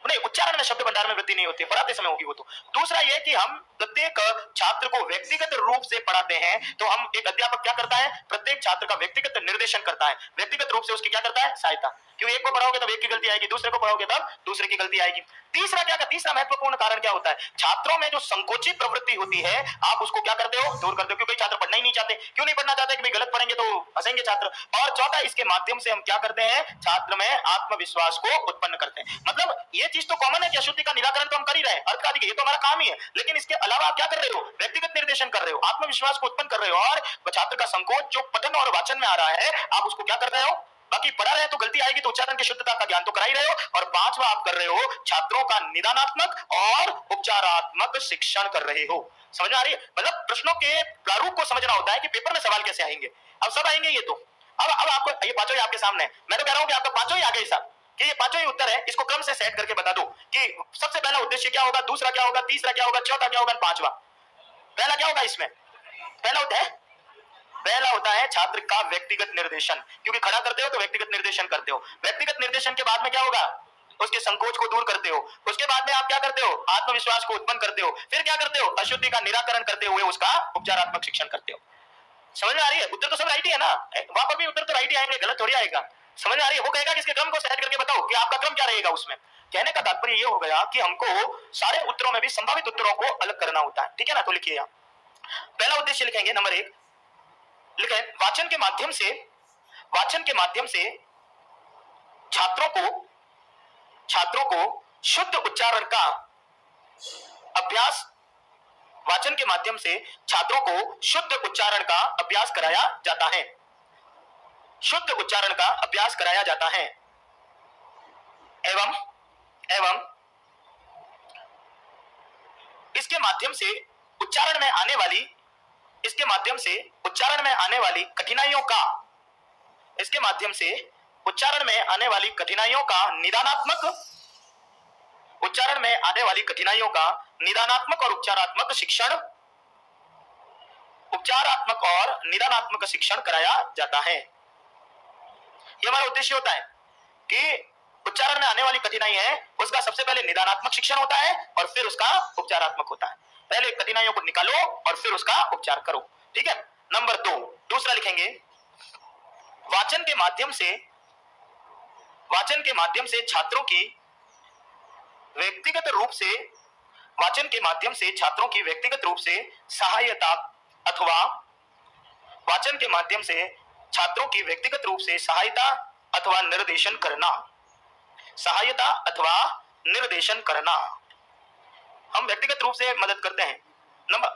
नहीं, उच्चारण में शब्द भंडार में वृद्धि नहीं होती, पढ़ाते समय होगी वो तो। दूसरा ये कि हम प्रत्येक छात्र को व्यक्तिगत रूप से पढ़ाते हैं, तो हम एक अध्यापक क्या करता है? प्रत्येक छात्र का व्यक्तिगत निर्देशन करता है, व्यक्तिगत रूप से उसकी क्या करता है? सहायता। क्यों? एक को पढ़ाओगे तब एक की गलती आएगी, दूसरे को पढ़ाओगे तब दूसरे की गलती आएगी। तीसरा महत्वपूर्ण कारण क्या होता है? छात्रों में जो संकोची प्रवृत्ति होती है आप उसको क्या करते हो? दूर करते हो। क्योंकि छात्र पढ़ना ही नहीं चाहते। क्यों नहीं पढ़ना चाहते? कि भाई गलत पढ़ेंगे तो हंसेंगे छात्र। और चौथा, इसके माध्यम से हम क्या करते हैं? छात्र में आत्मविश्वास को उत्पन्न करते हैं। मतलब ये चीज तो कॉमन है कि अशुद्धि का निराकरण तो हम कर ही रहे हैं, अर्थ का अधिक, ये तो हमारा काम ही है, लेकिन इसके अलावा आप क्या कर रहे हो? व्यक्तिगत निर्देशन कर रहे हो, आत्मविश्वास को उत्पन्न कर रहे हो, और छात्र का संकोच जो पठन और वाचन में आ रहा है आप उसको क्या कर रहे हो? बाकी पढ़ा रहे तो गलती आएगी तो उच्चारण की शुद्धता का ज्ञान तो करा ही रहे हो। और पांचवा आप कर रहे हो छात्रों का निदानात्मक और उपचारात्मक शिक्षण कर रहे हो। समझ में आ रही है? मतलब प्रश्नों के प्रारूप को समझना होता है कि पेपर में सवाल कैसे आएंगे। अब सब आएंगे ये तो। अब आपको ये पांचों ही आपके सामने है, मैं तो कह रहा हूं कि आपका पांचों ही आ गए साहब, कि ये पांचों ही उत्तर है। इसको क्रम से सेट करके बता दो कि सबसे पहला उद्देश्य क्या होगा, दूसरा क्या होगा, तीसरा क्या होगा, चौथा क्या होगा, पांचवा। पहला क्या होगा इसमें? पहला होता है छात्र का व्यक्तिगत निर्देशन, क्योंकि खड़ा करते हो तो व्यक्तिगत निर्देशन करते हो। व्यक्तिगत निर्देशन के बाद में क्या होगा? उसके संकोच को दूर करते हो। उसके बाद में आप क्या करते हो? आत्मविश्वास को उत्पन्न करते हो। फिर क्या करते हो? अशुद्धि का निराकरण करते हुए उसका उपचारात्मक शिक्षण करते हो। समझ में आ रही है? उत्तर तो सब राइट ही है ना, वहां पर भी उत्तर तो राइट ही आएंगे, गलत थोड़ी आएगा। समझ में आ रही है? वो कहेगा कि इसके क्रम को सेट करके बताओ कि आपका क्रम क्या रहेगा उसमें। कहने का तात्पर्य ये हो गया कि हमको सारे उत्तरों में भी संभावित उत्तरों को अलग करना होता है। ठीक है ना? तो लिखिए, पहला उद्देश्य लिखेंगे नंबर 1, लिखे वाचन के माध्यम से छात्रों को शुद्ध उच्चारण का अभ्यास, वाचन के माध्यम से छात्रों को शुद्ध उच्चारण का अभ्यास कराया जाता है। शुद्ध उच्चारण का अभ्यास कराया जाता है एवं इसके माध्यम से उच्चारण में आने वाली इसके माध्यम से उच्चारण में आने वाली कठिनाइयों का इसके माध्यम से उच्चारण में आने वाली कठिनाइयों का निदानात्मक उच्चारण में आने वाली कठिनाइयों का निदानात्मक और उपचारात्मक और निदानात्मक शिक्षण कराया जाता है। यह हमारा उद्देश्य होता है कि उच्चारण में आने वाली कठिनाई है उसका सबसे पहले निदानात्मक शिक्षण होता है और फिर उसका उपचारात्मक होता है। पहले कठिनाइयों को निकालो और फिर उसका उपचार करो। ठीक है। नंबर 2 दूसरा लिखेंगे, वाचन के माध्यम से छात्रों की व्यक्तिगत रूप से सहायता अथवा वाचन के माध्यम से छात्रों की व्यक्तिगत रूप से सहायता अथवा निर्देशन करना। हम व्यक्तिगत रूप से मदद करते हैं। नंबर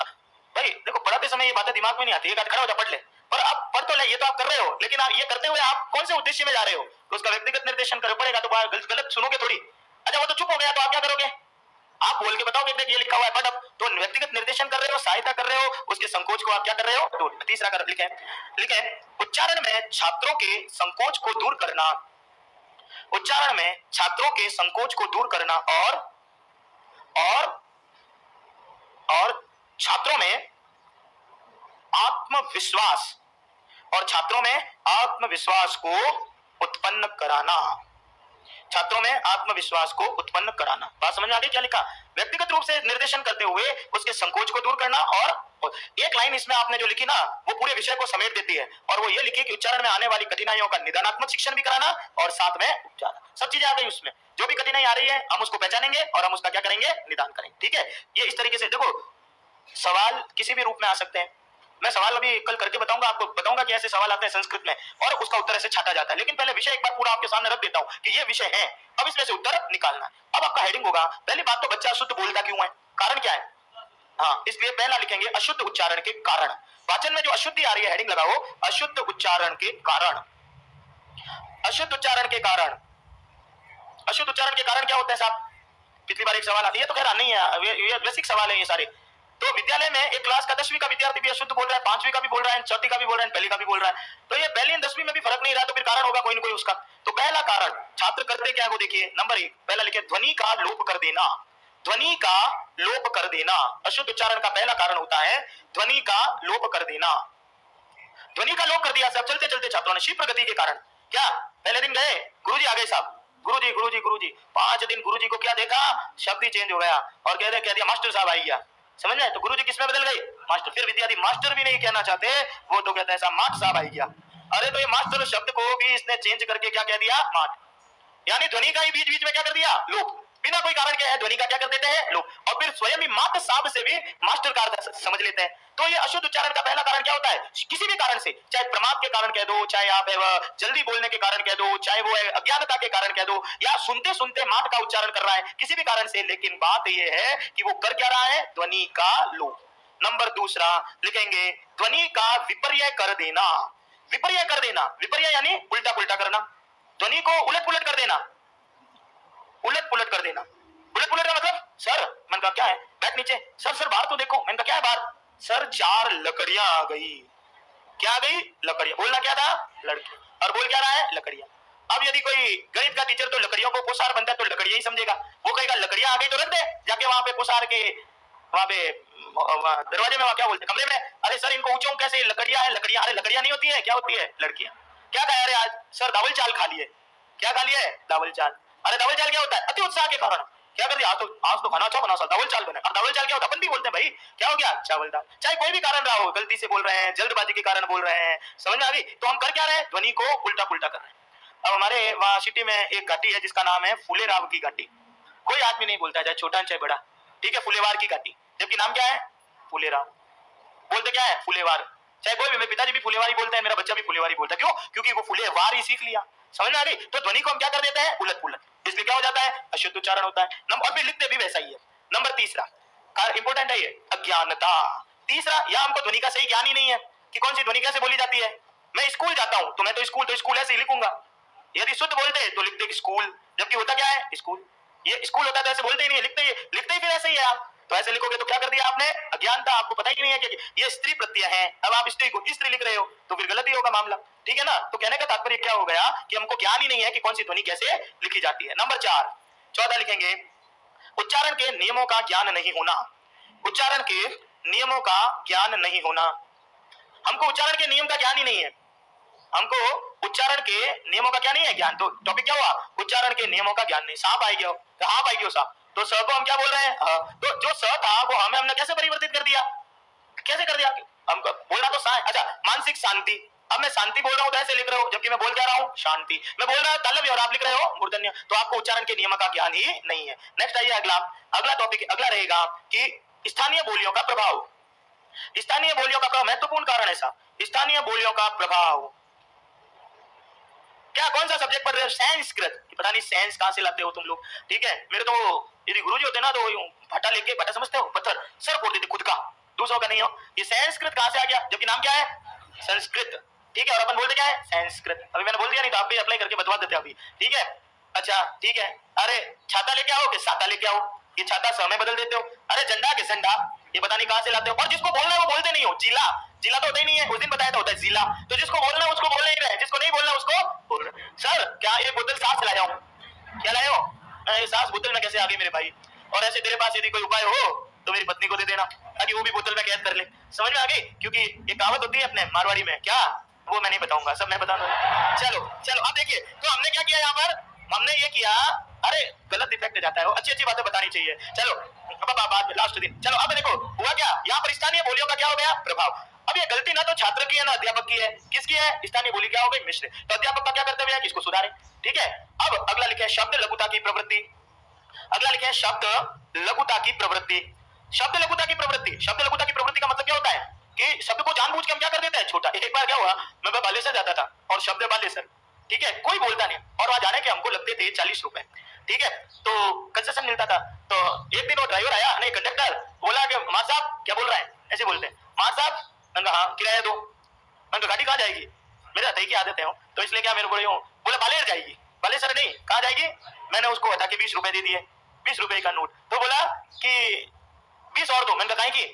भाई देखो, पढ़ाते समय ये बातें दिमाग में नहीं आती, एक आध खड़ा हो जा पढ़ ले, पर आप पढ़ तो ले, ये तो आप कर रहे हो, लेकिन आप ये करते हुए आप कौन से उद्देश्य में जा रहे हो, तो उसका व्यक्तिगत निर्देशन करना पड़ेगा। तो गलत सुनोगे थोड़ी। अच्छा वो तो चुप हो गया तो आप क्या करोगे, आप बोल के बताओगे देख ये लिखा हुआ है पढ़। अब तो व्यक्तिगत निर्देशन कर रहे हो, सहायता कर रहे हो, उसके संकोच को आप क्या कर रहे हो, दूर। तीसरा कर लिखे उच्चारण में छात्रों के संकोच को दूर करना। उच्चारण में छात्रों के संकोच को दूर करना और छात्रों में आत्मविश्वास को उत्पन्न कराना। बात समझ में आ गई क्या लिखा? व्यक्तिगत रूप से निर्देशन करते हुए उसके संकोच को दूर करना। और एक लाइन इसमें आपने जो लिखी ना वो पूरे विषय को समेट देती है, और वो ये लिखी कि उच्चारण में आने वाली कठिनाइयों का निदानात्मक शिक्षण भी कराना और साथ में उपचार। सब चीजें आ गई उसमें। जो भी कठिनाई आ रही है हम उसको पहचानेंगे और हम उसका क्या करेंगे, निदान करेंगे। ठीक है। ये इस तरीके से देखो, सवाल किसी भी रूप में आ सकते हैं। मैं सवाल अभी कल करके बताऊंगा, आपको बताऊंगा कि ऐसे सवाल आते हैं संस्कृत में और उसका उत्तर ऐसे छाटा जाता है। लेकिन पहले विषय एक बार पूरा आपके सामने रख देता हूं कि ये विषय है, अब इसमें से उत्तर निकालना है। अब आपका हेडिंग होगा, पहली बात तो बच्चा अशुद्ध बोलता क्यों है, कारण क्या है। हाँ, इसलिए पहला लिखेंगे अशुद्ध उच्चारण के कारण। वाचन में जो अशुद्धि आ रही है हेडिंग लगाओ, अशुद्ध उच्चारण के कारण। अशुद्ध उच्चारण के कारण क्या होता है साहब? पिछली बार एक सवाल आता है, ये तो खैर नहीं है, ये बेसिक सवाल है ये सारे। तो विद्यालय में एक क्लास का 10वीं का विद्यार्थी भी अशुद्ध बोल रहा है, 5वीं का भी बोल रहा है, चौथी का भी बोल रहा है, पहली का भी बोल रहा है। तो ये पहली 10वीं में भी फर्क नहीं रहा, तो फिर कारण होगा कोई ना कोई उसका। तो पहला कारण छात्र करते क्या है वो देखिए। नंबर 1 पहला लिखे ध्वनि का लोप कर देना। ध्वनि का लोप कर देना अशुद्ध उच्चारण का पहला कारण होता है, ध्वनि का लोप कर देना। ध्वनि का लोप कर दिया साहब चलते चलते छात्रों ने, शीघ्र गति के कारण। क्या पहले दिन गए, गुरुजी आ गए साहब, गुरुजी 5 दिन गुरुजी को क्या देखा, शब्द ही चेंज हो गया और कह दिया मास्टर साहब आई गया। समझ में? तो गुरुजी किसमें बदल गए, मास्टर। फिर विद्यार्थी मास्टर भी नहीं कहना चाहते, वो तो कहता है साहब मास्टर साहब आई गया। अरे तो ये मास्टर शब्द को भी इसने चेंज करके क्या कह दिया, माट। यानी ध्वनि का ही बीच बीच में क्या कर दिया, लोप। बिना कोई कारण के है ध्वनि का क्या कर देते हैं, लोप। और फिर स्वयं ही मात साहब से भी मास्टर का अर्थ समझ लेते हैं। तो ये अशुद्ध उच्चारण का पहला कारण क्या होता है, किसी भी कारण से, चाहे प्रमाद के कारण कह दो, चाहे आप जल्दी बोलने के कारण कह दो, चाहे वो अज्ञानता के कारण कह दो, या सुनते सुनते माट का उच्चारण कर रहा है, किसी भी कारण से। लेकिन बात यह है कि वो कर क्या रहा है, ध्वनि का लोप। नंबर दूसरा लिखेंगे ध्वनि का विपर्य कर देना। विपर्य यानी उल्टा पुल्टा करना, ध्वनि को उलट पुलट कर देना। उलट पुलट का मतलब, सर मैंने कहा क्या है, बैठ नीचे। सर बाहर तो देखो। मैंने कहा क्या है बाहर, सर 4 लकड़ियां आ गई। क्या आ गई, लकड़ियां। बोलना क्या था, लड़की, और बोल क्या रहा है, लकड़ियां। अब यदि कोई गणित का टीचर तो लकड़ियों को पुसार बनता है तो लकड़ियां ही समझेगा। वो कहेगा लकड़ियां आ गई तो रख दे, जाके वहां पे पुसार के वहां पे दरवाजे में वहां क्या बोलते, कमरे में। अरे सर इनको ऊंचाऊ कैसे, लकड़ियां है, लकड़ियां। अरे लकड़ियां नहीं होती है, क्या होती है, लड़कियां। क्या खाया रे आज, सर दावल चाल खा लिए। क्या खा लिए, दावल चाल। अरे दावल चाल क्या होता है, अति उत्साह के कारण। क्या कर दिया, आज तो खाना अच्छा बना, सर दावल चाल बने। और दावल चाल क्या होता है, अपन भी बोलते हैं भाई, क्या हो गया, चावल दाल। चाहे कोई भी कारण रहा हो, गलती से बोल रहे हैं, जल्दबाजी के कारण बोल रहे हैं, समझ में आ गई। तो हम कर क्या रहे हैं, ध्वनि को उल्टा पुल्टा कर रहे हैं। अब हमारे वहां सिटी में एक घाटी है जिसका नाम है फूलेराव की घाटी। कोई आदमी नहीं बोलता, चाहे छोटा चाहे बड़ा, ठीक है, फूलेवार की घाटी। जबकि नाम क्या है, फूलेराव। बोलते क्या है, फूलेवार। चाहे कोई भी, मेरे पिताजी भी फूलेवारी बोलते हैं, मेरा बच्चा भी फूलेवारी बोलता है। क्यों, क्योंकि वो फूलेवार ही सीख लिया। समझ में आ गई। तो ध्वनि को हम क्या कर देते हैं, उलट पुलट, इसलिए क्या हो जाता है, अशुद्ध उच्चारण होता है। नंबर, और भी लिखते भी वैसा ही है। नंबर तीसरा इंपोर्टेंट है ये, अज्ञानता। तीसरा, या हमको ध्वनि का सही ज्ञान ही नहीं है कि कौन सी ध्वनि कैसे बोली जाती है। मैं स्कूल जाता हूं तो मैं तो स्कूल ऐसे ही लिखूंगा। यदि शुद्ध बोलते तो लिखते स्कूल, जबकि होता क्या है, स्कूल। ये स्कूल होता है तो ऐसे बोलते ही नहीं, लिखते ही फिर ऐसे ही है आप। तो ऐसे लिखोगे तो क्या कर दिया आपने, अज्ञानता, आपको पता ही नहीं है कि ये स्त्री प्रत्यय है, अब आप स्त्री को स्त्री लिख रहे हो तो फिर गलत ही होगा मामला, ठीक है ना। तो कहने का तात्पर्य क्या हो गया कि हमको ज्ञान ही नहीं है कि कौन सी ध्वनि कैसे लिखी जाती है। नंबर 4, 14 लिखेंगे, उच्चारण के नियमों का ज्ञान नहीं होना। उच्चारण के नियमों का ज्ञान नहीं होना, हमको उच्चारण के नियम का ज्ञान ही नहीं है, हमको उच्चारण के नियमों का क्या नहीं है ज्ञान। तो टॉपिक क्या हुआ, उच्चारण के नियमों का ज्ञान नहीं। सांप आई गया, आप आई गयो सांप, तो स को हम क्या बोल रहे हैं, तो जो स था वो हमने कैसे परिवर्तित कर दिया, कैसे कर दिया, हमको बोलना तो सा है। अच्छा, मानसिक शांति, अब मैं शांति बोल रहा हूं तो ऐसे लिख रहे हो, जबकि मैं बोल क्या रहा हूं, शांति। मैं बोल रहा हूं तालव्य और आप लिख रहे हो मूर्धन्य, तो आपको उच्चारण के नियम का ज्ञान ही नहीं है। नेक्स्ट आइए, अगला टॉपिक अगला रहेगा कि स्थानीय बोलियों का प्रभाव। स्थानीय बोलियों का महत्वपूर्ण कारण ऐसा, स्थानीय बोलियों का प्रभाव क्या, कौन सा सब्जेक्ट पढ़ रहे हो, संस्कृत, पता नहीं साइंस कहां से लाते हो तुम लोग, ठीक है। मेरे तो यदि गुरुजी होते ना तो फटा लेके, फटा समझते हो, पत्थर सर फोड़ देते खुद का, दूसरों का नहीं हो। ये संस्कृत कहां से आ गया, जबकि नाम क्या है, संस्कृत, ठीक है, और अपन बोलते क्या है, संस्कृत। अभी मैंने बोल दिया, नहीं तो आप भी अप्लाई करके बतवा देते अभी, ठीक है। अच्छा ठीक है, अरे छाता लेके आओ कि साता लेके आओ, ये छाता समय बदल देते हो, अरे झंडा के झंडा, ये पता नहीं कहां से लाते हो। और जिसको बोलना है वो बोलते नहीं हो, जिला, जिला तो होता ही नहीं है, उस दिन बताया था होता है जिला, तो जिसको बोलना है उसको बोल नहीं रहे, जिसको नहीं बोलना उसको बोल रहे। सर क्या एक बोतल सांस लाया हूं, क्या लाए हो, ये सांस बोतल में कैसे आ गई मेरे भाई, और ऐसे तेरे पास यदि कोई उपाय हो तो मेरी पत्नी को दे देना ताकि वो भी बोतल में कैद कर ले, समझ में आ गई। क्योंकि ये कहावत होती है अपने मारवाड़ी में, क्या वो मैं नहीं बताऊंगा, सब मैं बता दूंगा। चलो चलो, अब देखिए तो हमने क्या किया यहाँ पर, हमने ये किया, अरे गलत इफेक्ट जाता है, अच्छी अच्छी बातें बतानी चाहिए। चलो अब बात लास्ट दिन, चलो अब देखो हुआ क्या, यहाँ पर स्थानीय बोलियों का क्या हो गया, प्रभाव। अब ये गलती ना तो छात्र की है ना अध्यापक की है, किसकी है, स्थानीय बोली क्या हो गई, मिश्र, तो अध्यापक का क्या कर्तव्य है कि इसको सुधारे, ठीक है। अब अगला लिखे शब्द लघुता की प्रवृत्ति, अगला लिखे शब्द लघुता की प्रवृत्ति। शब्द लघुता की प्रवृत्ति, शब्द लघुता की प्रवृत्ति का मतलब क्या होता है कि शब्द को जानबूझ के हम क्या कर देते हैं छोटा। एक बार क्या हुआ, मैं बालेसर जाता था और शब्द बालेसर, ठीक है, कोई बोलता नहीं, और वहां जाने के हमको लगते थे 40 रुपए, ठीक है, तो कंसेशन मिलता था। तो एक दिन वो ड्राइवर आया, नहीं कंडक्टर बोला कि मार साहब क्या बोल रहा है, ऐसे बोलते हैं, मार साहब, मैंने कहा हाँ किराया दो, मैंने गाड़ी कहाँ जाएगी, मेरे हथई की आदत है तो इसलिए क्या मेरे को बोला बालेर जाएगी, बालेसर नहीं कहाँ जाएगी, मैंने उसको हटा के 20 रुपए दे दिए, 20 रुपए का नोट, तो बोला कि 20 और दो, मैंने कहा कि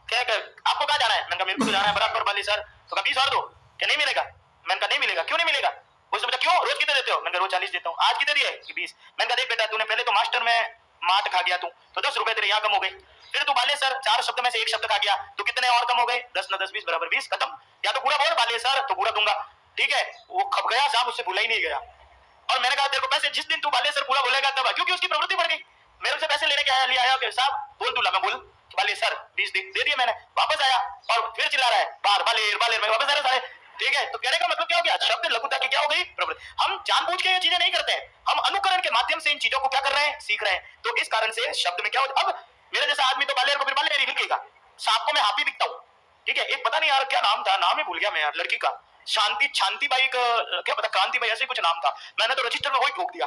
क्या आपको कहाँ जाना है, मैंने कहा मेरे को तो जाना है बराबर बालेसर, तो कहा 20 और दो, क्या नहीं मिलेगा, मैंने कहा नहीं मिलेगा, क्यों नहीं मिलेगा, उसने पूछा क्यों रोज कितने देते हो, मैंने कहा रोज 40 देता हूँ, आज कितने दिए 20, मैंने कहा देख बेटा तूने पहले तो मास्टर में माट खा गया तू, तो 10 रुपए तेरे यहाँ कम हो गए, फिर तू बालेसर 4 शब्द में से एक शब्द खा गया तो कितने और कम हो गए, 10 न 10 20 बराबर 20, खत्म, या तो पूरा बोल बालेसर तो पूरा दूंगा, ठीक है। वो खप गया साहब, उससे भूला ही नहीं गया, और मैंने कहा तेरे को पैसे जिस दिन तू बालेसर पूरा बोलेगा तब, क्योंकि उसकी प्रवृत्ति बढ़ गई, मेरे से पैसे लेने के आया, लिया आया कि साहब बोल दूंगा, मैं बोल बालेसर 20 दे दिए मैंने, वापस आया और फिर चिल्ला रहा है बार बालेर बालेर, मैं वापस आ रहा है, ठीक है। तो कहने का मतलब क्या हो गया, शब्द लघुता की क्या हो गई प्रवृत्ति। हम जानबूझ के ये चीजें नहीं करते हैं, हम अनुकरण के माध्यम से इन चीजों को क्या कर रहे हैं, सीख रहे हैं, तो इस कारण से शब्द में क्या हो, अब मेरे जैसा आदमी तो बालेर को फिर बालेर ही लिखेगा, सांप को मैं हापी दिखता हूँ, ठीक है। एक पता नहीं यार क्या नाम था, नाम ही भूल गया मैं यार, लड़की का शांति शांति बाई का क्या पता, क्रांति बाई ऐसे कुछ नाम था, मैंने तो रजिस्टर में वही ठोक दिया,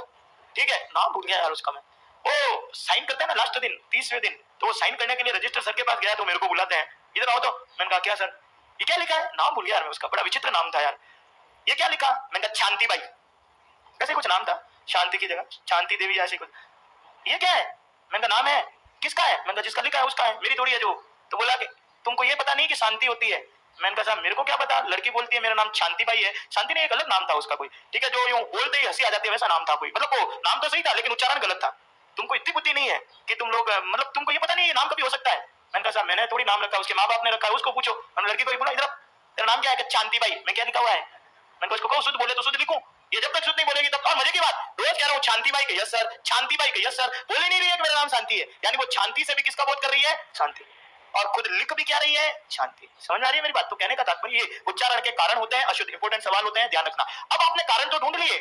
ठीक है, नाम भूल गया यार उसका मैं। वो साइन करते हैं ना लास्ट दिन 30वें दिन, तो वो साइन करने के लिए रजिस्टर सर के पास गया तो मेरे को बुलाते हैं, इधर आओ, तो मैंने कहा क्या सर ये क्या लिखा है, नाम भूल गया यार मैं उसका, बड़ा विचित्र नाम था यार, ये क्या लिखा, मैंने कहा शांति बाई, ऐसे कुछ नाम था, शांति की जगह शांति देवी ऐसे कुछ, ये क्या है, मैंने कहा नाम है, किसका है, मैंने कहा जिसका लिखा है उसका है, मेरी थोड़ी है जो, तो बोला कि तुमको ये पता नहीं कि शांति होती है, मैंने कहा साहब मेरे को क्या पता, लड़की बोलती है मेरा नाम शांति बाई है, शांति नहीं एक अलग नाम था उसका कोई, ठीक है, जो यूं बोलते ही हंसी आ जाती है वैसा नाम था कोई, मतलब वो नाम तो सही था लेकिन उच्चारण गलत था, तुमको इतनी बुद्धि नहीं है कि तुम लोग मतलब तुमको ये पता नहीं है नाम कभी हो सकता है, मैंने कहा साहब मैंने थोड़ी नाम रखा, उसके माँ बाप ने रखा है, उसको पूछो, हमने लड़की को बोला इधर तेरा नाम क्या है, शांति बाई, मैं क्या लिखा हुआ है, मैंने उसको कहा शुद्ध बोले तो शुद्ध लिखूं, ये जब तक शुद्ध नहीं बोलेगी तब, और मजे की बात रोज कह रहा हूँ शांति बाई के यस सर, शांति बाई के यस सर, बोल ही नहीं रही है कि मेरा नाम शांति है, यानी वो शांति से भी किसका बोध कर रही है, शांति, और खुद लिख भी क्या रही है, शांति, समझ आ रही है मेरी बात। तो कहने का तात्पर्य ये उच्चारण के कारण होते हैं, अशुद्ध इंपोर्टेंट सवाल होते हैं, ध्यान रखना। अब आपने कारण तो ढूंढ लिए,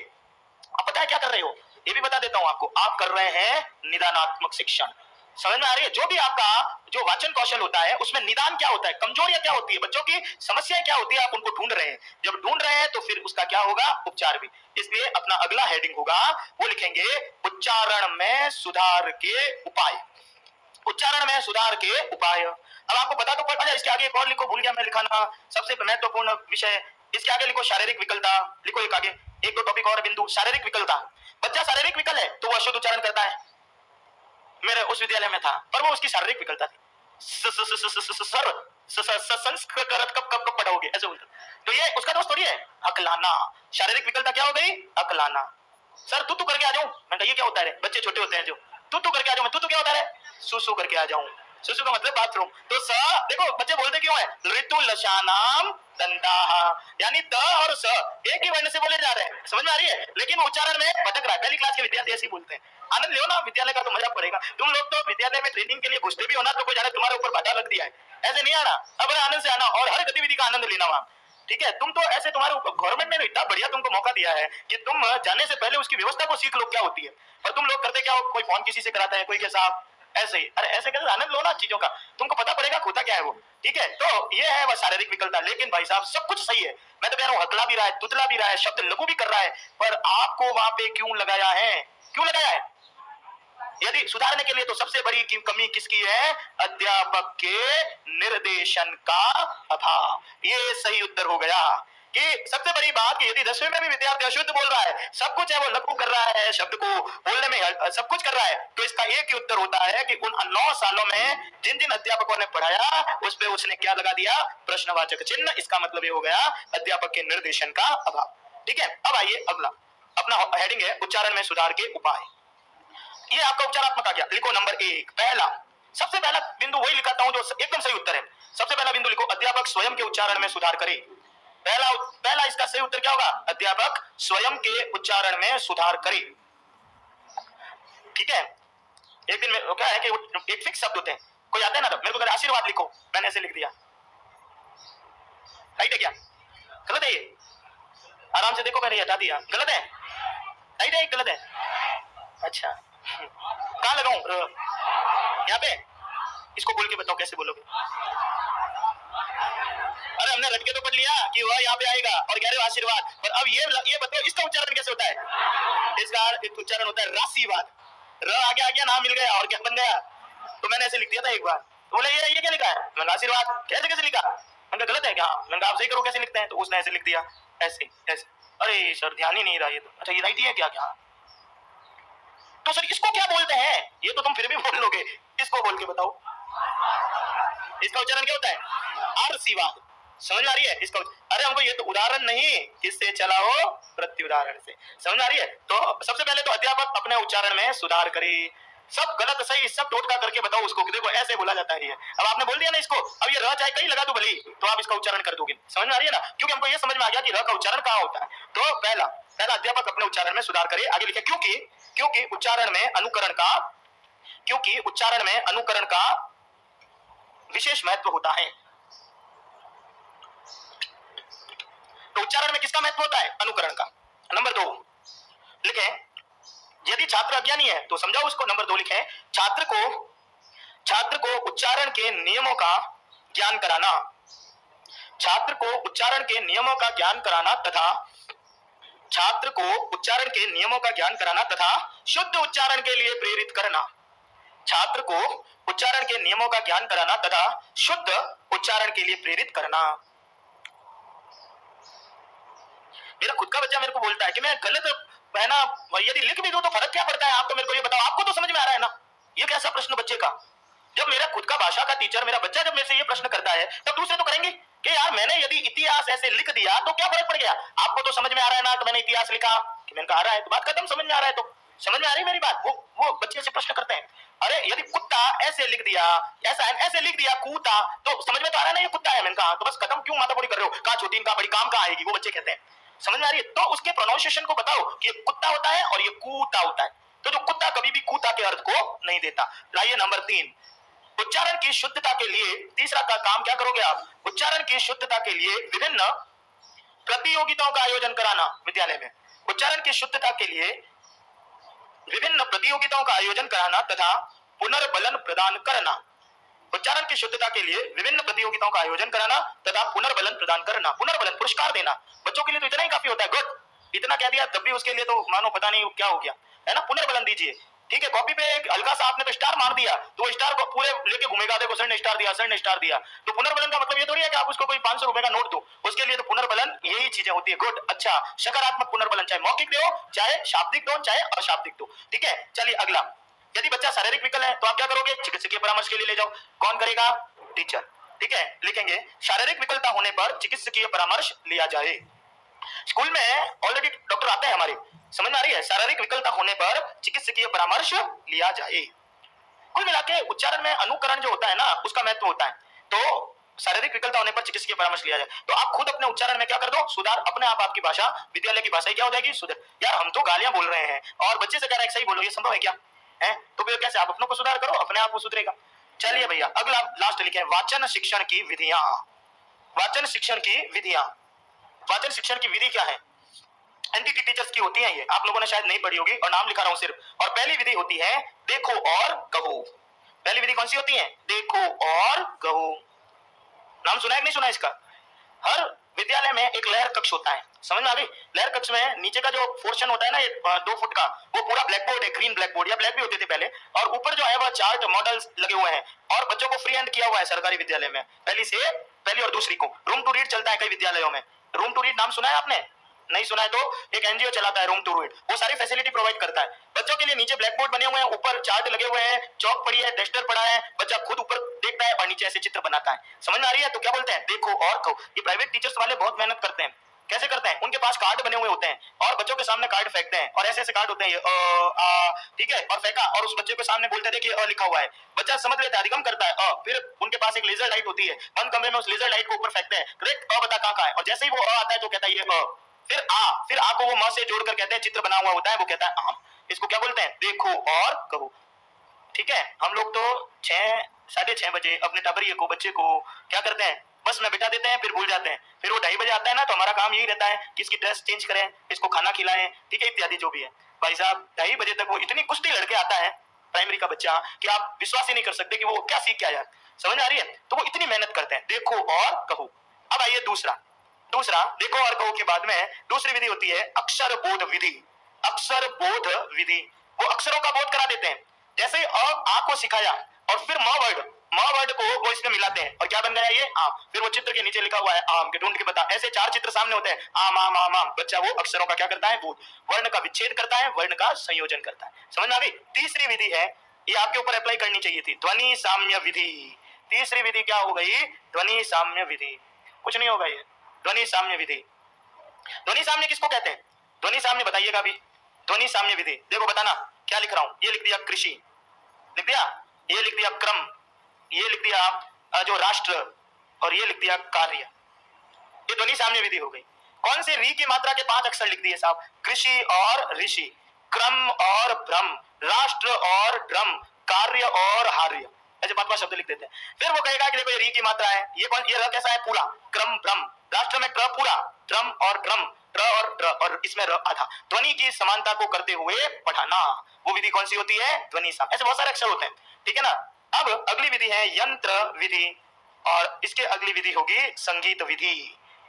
अब पता है क्या कर रहे हो, ये भी बता देता हूं आपको, आप कर रहे हैं निदानात्मक शिक्षण, समझ में आ रही है, जो भी आपका जो वाचन कौशल होता है उसमें निदान क्या होता है, कमजोरियां क्या होती है, बच्चों की समस्याएं क्या होती है, आप उनको ढूंढ रहे हैं, जब ढूंढ रहे हैं तो फिर उसका क्या होगा, उपचार भी, इसलिए अपना अगला हेडिंग होगा वो लिखेंगे उच्चारण में सुधार के उपाय, उच्चारण में सुधार के उपाय। अब आपको बता तो पड़ा, इसके आगे एक और लिखो, भूल गया मैं लिखाना, सबसे महत्वपूर्ण विषय, इसके आगे लिखो शारीरिक विकलता, लिखो एक आगे, एक दो टॉपिक और बिंदु, शारीरिक विकलता, बच्चा शारीरिक विकल है तो वो अशुद्ध उच्चारण करता है, मेरे उस विद्यालय में था, पर वो उसकी शारीरिक विकलता थी। संस्कृत कब कब कब पढ़ोगे ऐसे बोलता। तो ये उसका दोस्त थोड़ी है, अकलाना। शारीरिक विकलता क्या हो गई? अकलाना। सर तू करके आ जाऊं? मैं कहा ये क्या होता है? बच्चे छोटे होते हैं जो तू करके आ जाऊं, मैं तू क्या होता है? सुसु करके आ जाऊं। सुसु का मतलब बाथरूम। तो स देखो बच्चे बोलते क्यों है? ऋतु लशानाम दंताः, यानी द और स एक ही वर्ण से बोले जा रहे हैं, समझ में आ रही है? लेकिन उच्चारण में भटक रहा है। पहली क्लास के विद्यार्थी ऐसे ही बोलते हैं। आनंद लो ना विद्यालय का, तो मजा पड़ेगा। तुम लोग तो विद्यालय में ट्रेनिंग के लिए घुसते भी हो ना, तो कोई जाने तुम्हारे ऊपर बाधा लग दिया है, ऐसे नहीं आना। अब आनंद से आना और हर गतिविधि का आनंद लेना वहां, ठीक है? तुम तो ऐसे, तुम्हारे गवर्नमेंट ने इतना बढ़िया तुमको मौका दिया है कि तुम जाने से पहले उसकी व्यवस्था को सीख लो क्या होती है। और तुम लोग करते क्या हो? कोई फोन किसी से कराता है, कोई के साथ ऐसे ही। अरे ऐसे कैसे? आनंद लो ना चीजों का, तुमको पता पड़ेगा होता क्या है वो, ठीक है? तो ये है वह शारीरिक विकलता। लेकिन भाई साहब सब कुछ सही है, मैं तो कह रहा हूँ हकला भी रहा है, तुतला भी रहा है, शब्द लघु भी कर रहा है, पर आपको वहां पे क्यों लगाया है? क्यों लगाया है? यदि सुधारने के लिए, तो सबसे बड़ी कमी किसकी है? अध्यापक के निर्देशन का अभाव। ये सही उत्तर हो गया कि सबसे बड़ी बात कि यदि 10वीं में भी विद्यार्थी अशुद्ध बोल रहा है, सब कुछ है वो लघु कर रहा है, शब्द को बोलने में सब कुछ कर रहा है, तो इसका एक ही उत्तर होता है कि उन 9 सालों में जिन जिन अध्यापकों ने पढ़ाया उस पे उसने क्या लगा दिया? प्रश्नवाचक चिन्ह। इसका मतलब ये हो गया अध्यापक के निर्देशन का अभाव, ठीक है? अब आइए अगला, अपना हेडिंग है उच्चारण में सुधार के उपाय। ये आपका उपचारात्मक आ गया। लिखो नंबर 1, पहला, सबसे पहला बिंदु वही लिखाता हूं जो एकदम सही उत्तर है। सबसे पहला बिंदु लिखो, अध्यापक स्वयं के उच्चारण में सुधार करे। पहला इसका सही उत्तर क्या होगा? अध्यापक स्वयं के उच्चारण में सुधार करे, ठीक है? एक दिन में क्या है कि एक फिक्स शब्द होते हैं, कोई आता है ना, मेरे को अगर आशीर्वाद लिखो, मैंने ऐसे लिख दिया, राइट है क्या? गलत है ये? आराम से देखो, मैंने हटा दिया, गलत है? राइट है? गलत है? अच्छा कहाँ लगाऊं? यहाँ पे? इसको बोल के बताओ कैसे बोलोगे? अरे हमने रट के तो पढ़ लिया कि वह यहाँ पे आएगा और कह रहे हो आशीर्वाद, पर अब ये बताओ इसका उच्चारण कैसे होता है? इसका उच्चारण होता है राशिवाद। र आगे आ गया, नाम मिल गया और क्या बन गया? तो मैंने ऐसे लिख दिया था एक बार, तो बोले ये क्या लिखा है? मैंने आशीर्वाद। कैसे कैसे लिखा? मैंने गलत है क्या? मैंने आप सही करो कैसे लिखते हैं, तो उसने ऐसे लिख दिया, ऐसे ऐसे। अरे सर ध्यान ही नहीं रहा ये तो। अच्छा ये राइट ही है क्या? क्या तो सर इसको क्या बोलते हैं? ये तो तुम फिर भी बोल लोगे, इसको बोल के बताओ, इसका उच्चारण क्या होता है? आरसीवाद। समझ में आ रही है इसका? अरे हमको ये तो उदाहरण नहीं, किससे चला हो? प्रत्युदाहरण से। समझ में आ रही है? तो सबसे पहले तो अध्यापक अपने उच्चारण में सुधार करे। सब गलत सही सब टोटका करके बताओ उसको कि देखो ऐसे बोला जाता है ये। अब आपने बोल दिया ना इसको, अब ये र चाहे कहीं लगा दो भली, तो आप इसका उच्चारण कर दोगे। समझ में आ रही है ना? क्योंकि हमको ये समझ में आ गया कि र का उच्चारण कहाँ होता है। तो पहला अध्यापक अपने उच्चारण में सुधार करे। आगे लिखे, क्योंकि उच्चारण में अनुकरण का विशेष महत्व होता है। तो उच्चारण में किसका महत्व होता है? अनुकरण का। नंबर 2 लिखे, यदि छात्र अज्ञानी है तो समझाओ उसको। नंबर 2 लिखे, छात्र को उच्चारण के नियमों का ज्ञान कराना। छात्र को उच्चारण के नियमों का ज्ञान कराना तथा शुद्ध उच्चारण के लिए प्रेरित करना। छात्र को उच्चारण के नियमों का ज्ञान कराना तथा शुद्ध उच्चारण के लिए प्रेरित करना। मेरा खुद का बच्चा मेरे को बोलता है कि मैं गलत है ना, यदि लिख भी दूं तो फर्क क्या पड़ता है? आप तो मेरे को ये बताओ, आपको तो समझ में आ रहा है ना? ये कैसा प्रश्न बच्चे का? जब मेरा खुद का भाषा का टीचर, मेरा बच्चा जब मेरे से ये प्रश्न करता है, तब दूसरे तो करेंगे कि यार मैंने यदि इतिहास ऐसे लिख दिया तो क्या फर्क पड़ गया? आपको तो समझ में आ रहा है ना, तो मैंने इतिहास लिखा कि मैंने कहा रहा है, तो बात खत्म। समझ में आ रहा है तो समझ में आ रही है मेरी बात? वो बच्चे से प्रश्न करते हैं, अरे यदि कुत्ता ऐसे लिख दिया, ऐसे लिख दिया कूता, तो समझ में तो आ रहा है ना ये कुत्ता है। मैंने कहा तो बस खत्म, क्यों माथापड़ी कर रहे हो? कहा छोटी का बड़ी काम का आएगी, वो बच्चे कहते हैं। समझ में आ रही है? तो उसके प्रोनाउंसिएशन को बताओ कि ये कुत्ता होता है और ये कूता होता है। तो जो कुत्ता कभी भी कूता के अर्थ को नहीं देता। लाइए नंबर 3, उच्चारण की शुद्धता के लिए तीसरा का काम क्या करोगे आप? उच्चारण की शुद्धता के लिए विभिन्न प्रतियोगिताओं का आयोजन कराना। विद्यालय में उच्चारण की शुद्धता के लिए विभिन्न प्रतियोगिताओं का आयोजन कराना तथा पुनर्बलन प्रदान करना। उच्चारण की शुद्धता के लिए विभिन्न प्रतियोगिताओं का आयोजन कराना तथा पुनर्बलन प्रदान करना। पुनर्बलन पुरस्कार देना। बच्चों के लिए तो इतना ही काफी होता है। गुड, इतना कह दिया तब भी उसके लिए तो मानो पता नहीं क्या हो गया है ना। पुनर्बलन दीजिए, ठीक है? कॉपी पे एक हल्का सा आपने तो स्टार मार दिया तो वो स्टार को पूरे लेके घूमेगा, देखो सर ने स्टार दिया, सर ने स्टार दिया। तो पुनर्बलन का मतलब ये थोड़ी है कि आप उसको कोई 500 रुपए का नोट दो, उसके लिए तो पुनर्बलन यही चीजें होती है। गुड, अच्छा, सकारात्मक पुनर्बलन, चाहे मौखिक दो, चाहे शाब्दिक दो, चाहे अशाब्दिक दो, ठीक है? चलिए अगला, यदि बच्चा शारीरिक विकल है तो आप क्या करोगे, चिकित्सकीय परामर्श के लिए ले जाओ। कौन करेगा, टीचर। ठीक है, लिखेंगे शारीरिक विकलता होने पर चिकित्सकीय परामर्श लिया जाए। स्कूल में ऑलरेडी डॉक्टर आते हैं हमारे, समझ में आ रही है, शारीरिक विकलता होने पर चिकित्सकीय परामर्श लिया जाए। कुल मिला के उच्चारण में अनुकरण जो होता है ना, उसका महत्व होता है। तो शारीरिक विकलता होने पर चिकित्सकीय परामर्श लिया जाए। तो आप खुद अपने उच्चारण में क्या कर दो, सुधार। अपने आप आपकी भाषा, विद्यालय की भाषा क्या हो जाएगी, सुधर। यार हम तो गालियां बोल रहे हैं और बच्चे से कह रहे हैं सही बोलो, ये संभव है क्या है? तो फिर कैसे, आप अपनों को सुधार करो, अपने आप को सुधरेगा। चलिए भैया अगला लास्ट लिखे, वाचन शिक्षण की विधियां। वाचन शिक्षण की विधियां, वाचन शिक्षण की विधि क्या है, एनटीटी टीचर्स की होती है ये, आप लोगों ने शायद नहीं पढ़ी होगी और नाम लिखा रहा हूं सिर्फ। और पहली विधि होती है देखो और कहो। पहली विधि कौन सी होती है, देखो और कहो। नाम सुना है कि नहीं सुना इसका? हर विद्यालय में एक लहर कक्ष होता है, समझ में आ गई? लहर कक्ष में नीचे का जो पोर्शन होता है ना, 2 फुट का, वो पूरा ब्लैक बोर्ड है, ग्रीन ब्लैक बोर्ड, या ब्लैक भी होते थे पहले। और ऊपर जो है वह चार्ट मॉडल्स लगे हुए हैं और बच्चों को फ्री हैंड किया हुआ है सरकारी विद्यालय में, पहली और दूसरी को। रूम टू रीड चलता है कई विद्यालयों में। रूम टू रीड नाम सुना है आपने? नहीं सुना है तो एक एनजीओ चलाता है रूम टू रीड, वो सारी फैसिलिटी प्रोवाइड करता है बच्चों के लिए। नीचे ब्लैक बोर्ड बने हुए हैं, ऊपर चार्ट लगे हुए हैं, चौक पड़ी है, डस्टर पड़ा है, बच्चा खुद ऊपर देखता है और नीचे ऐसे चित्र बनाता है। समझ में आ रही है? तो क्या बोलते हैं, देखो और कहो। ये प्राइवेट टीचर्स वाले बहुत मेहनत करते हैं। कैसे करते हैं, उनके पास कार्ड बने हुए होते हैं और बच्चों के सामने कार्ड फेंकते हैं और ऐसे ऐसे कार्ड होते हैं ये ठीक है, और फेंका और उस बच्चे के सामने बोलते हैं कि अ लिखा हुआ है, बच्चा समझ लेता है, अधिगम करता है फिर उनके पास एक लेजर लाइट होती है, बंद कमरे में उस लेजर लाइट को ऊपर फेंकते हैं, करेक्ट, बता कहां है, और जैसे ही वो आता है तो कहता है ये फिर आ को वो म से जोड़कर कहते हैं, चित्र बना हुआ होता है, वो कहता है आम। इसको क्या बोलते हैं, देखो और कहो। ठीक है, हम लोग तो 6-6:30 बजे अपने टाबरिये को, बच्चे को क्या करते हैं, बस में बिठा देते हैं, फिर भूल जाते हैं। फिर वो 2:30 बजे आता है ना, तो हमारा काम यही रहता है कि इसकी ड्रेस चेंज करें, इसको खाना खिलाएं, ठीक है, इत्यादि जो भी है। भाई साहब 2:30 बजे तक वो इतनी कुश्ती लड़के आता है, प्राइमरी का बच्चा, कि आप विश्वास ही नहीं कर सकते कि वो क्या सीख के आया। समझ में आ रही है? तो वो इतनी मेहनत करते हैं, देखो और कहो। अब आइए दूसरा देखो और कहो के बाद में दूसरी विधि होती है अक्षर बोध विधि। अक्षर बोध विधि, वो अक्षरों का बोध करा देते हैं। जैसे आ को सिखाया और फिर म वर्ड को वो इसमें मिलाते हैं और क्या बन गया, ये आम। फिर वो चित्र के नीचे लिखा हुआ है आम के, ढूंढ के बता। ऐसे 4 चित्र सामने होते हैं, आम आम आम आम। बच्चा वो अक्षरों का क्या करता है, बोध। वर्ण का विच्छेद करता है, वर्ण का संयोजन करता है। समझ में आ गई? तीसरी विधि है, ये आपके ऊपर अप्लाई करनी चाहिए थी, ध्वनि साम्य विधि। तीसरी विधि क्या हो गई, ध्वनि साम्य विधि। कुछ नहीं होगा ये, ध्वनि साम्य विधि। ध्वनि साम्य किसको कहते हैं, ध्वनि साम्य बताइएगा अभी। ध्वनि साम्य विधि देखो, बताना क्या लिख रहा हूं। ये लिख दिया कृषि, लिख दिया, ये लिख दिया क्रम, ये लिख दिया जो राष्ट्र, और ये लिख दिया कार्य। ये ध्वनि साम्य विधि हो गई। कौन से री की मात्रा के 5 अक्षर लिख दिए साहब, कृषि और ऋषि, क्रम और भ्रम, राष्ट्र और ड्रम, कार्य और हार्य, ऐसे 5 शब्द लिख देते हैं। फिर वो कहेगा कि देखो ये री की मात्रा है, ये कौन, ये र कैसा है, पूरा, क्रम भ्रम, राष्ट्र में क पूरा, ड्रम और ड्रम, और इसमें र आधा। ध्वनि की समानता को करते हुए पढ़ाना, वो विधि कौन सी होती है, ध्वनि साम्य। ऐसे बहुत सारे अक्षर होते हैं, ठीक है ना। अब अगली विधि है यंत्र विधि, और इसके अगली विधि होगी संगीत विधि।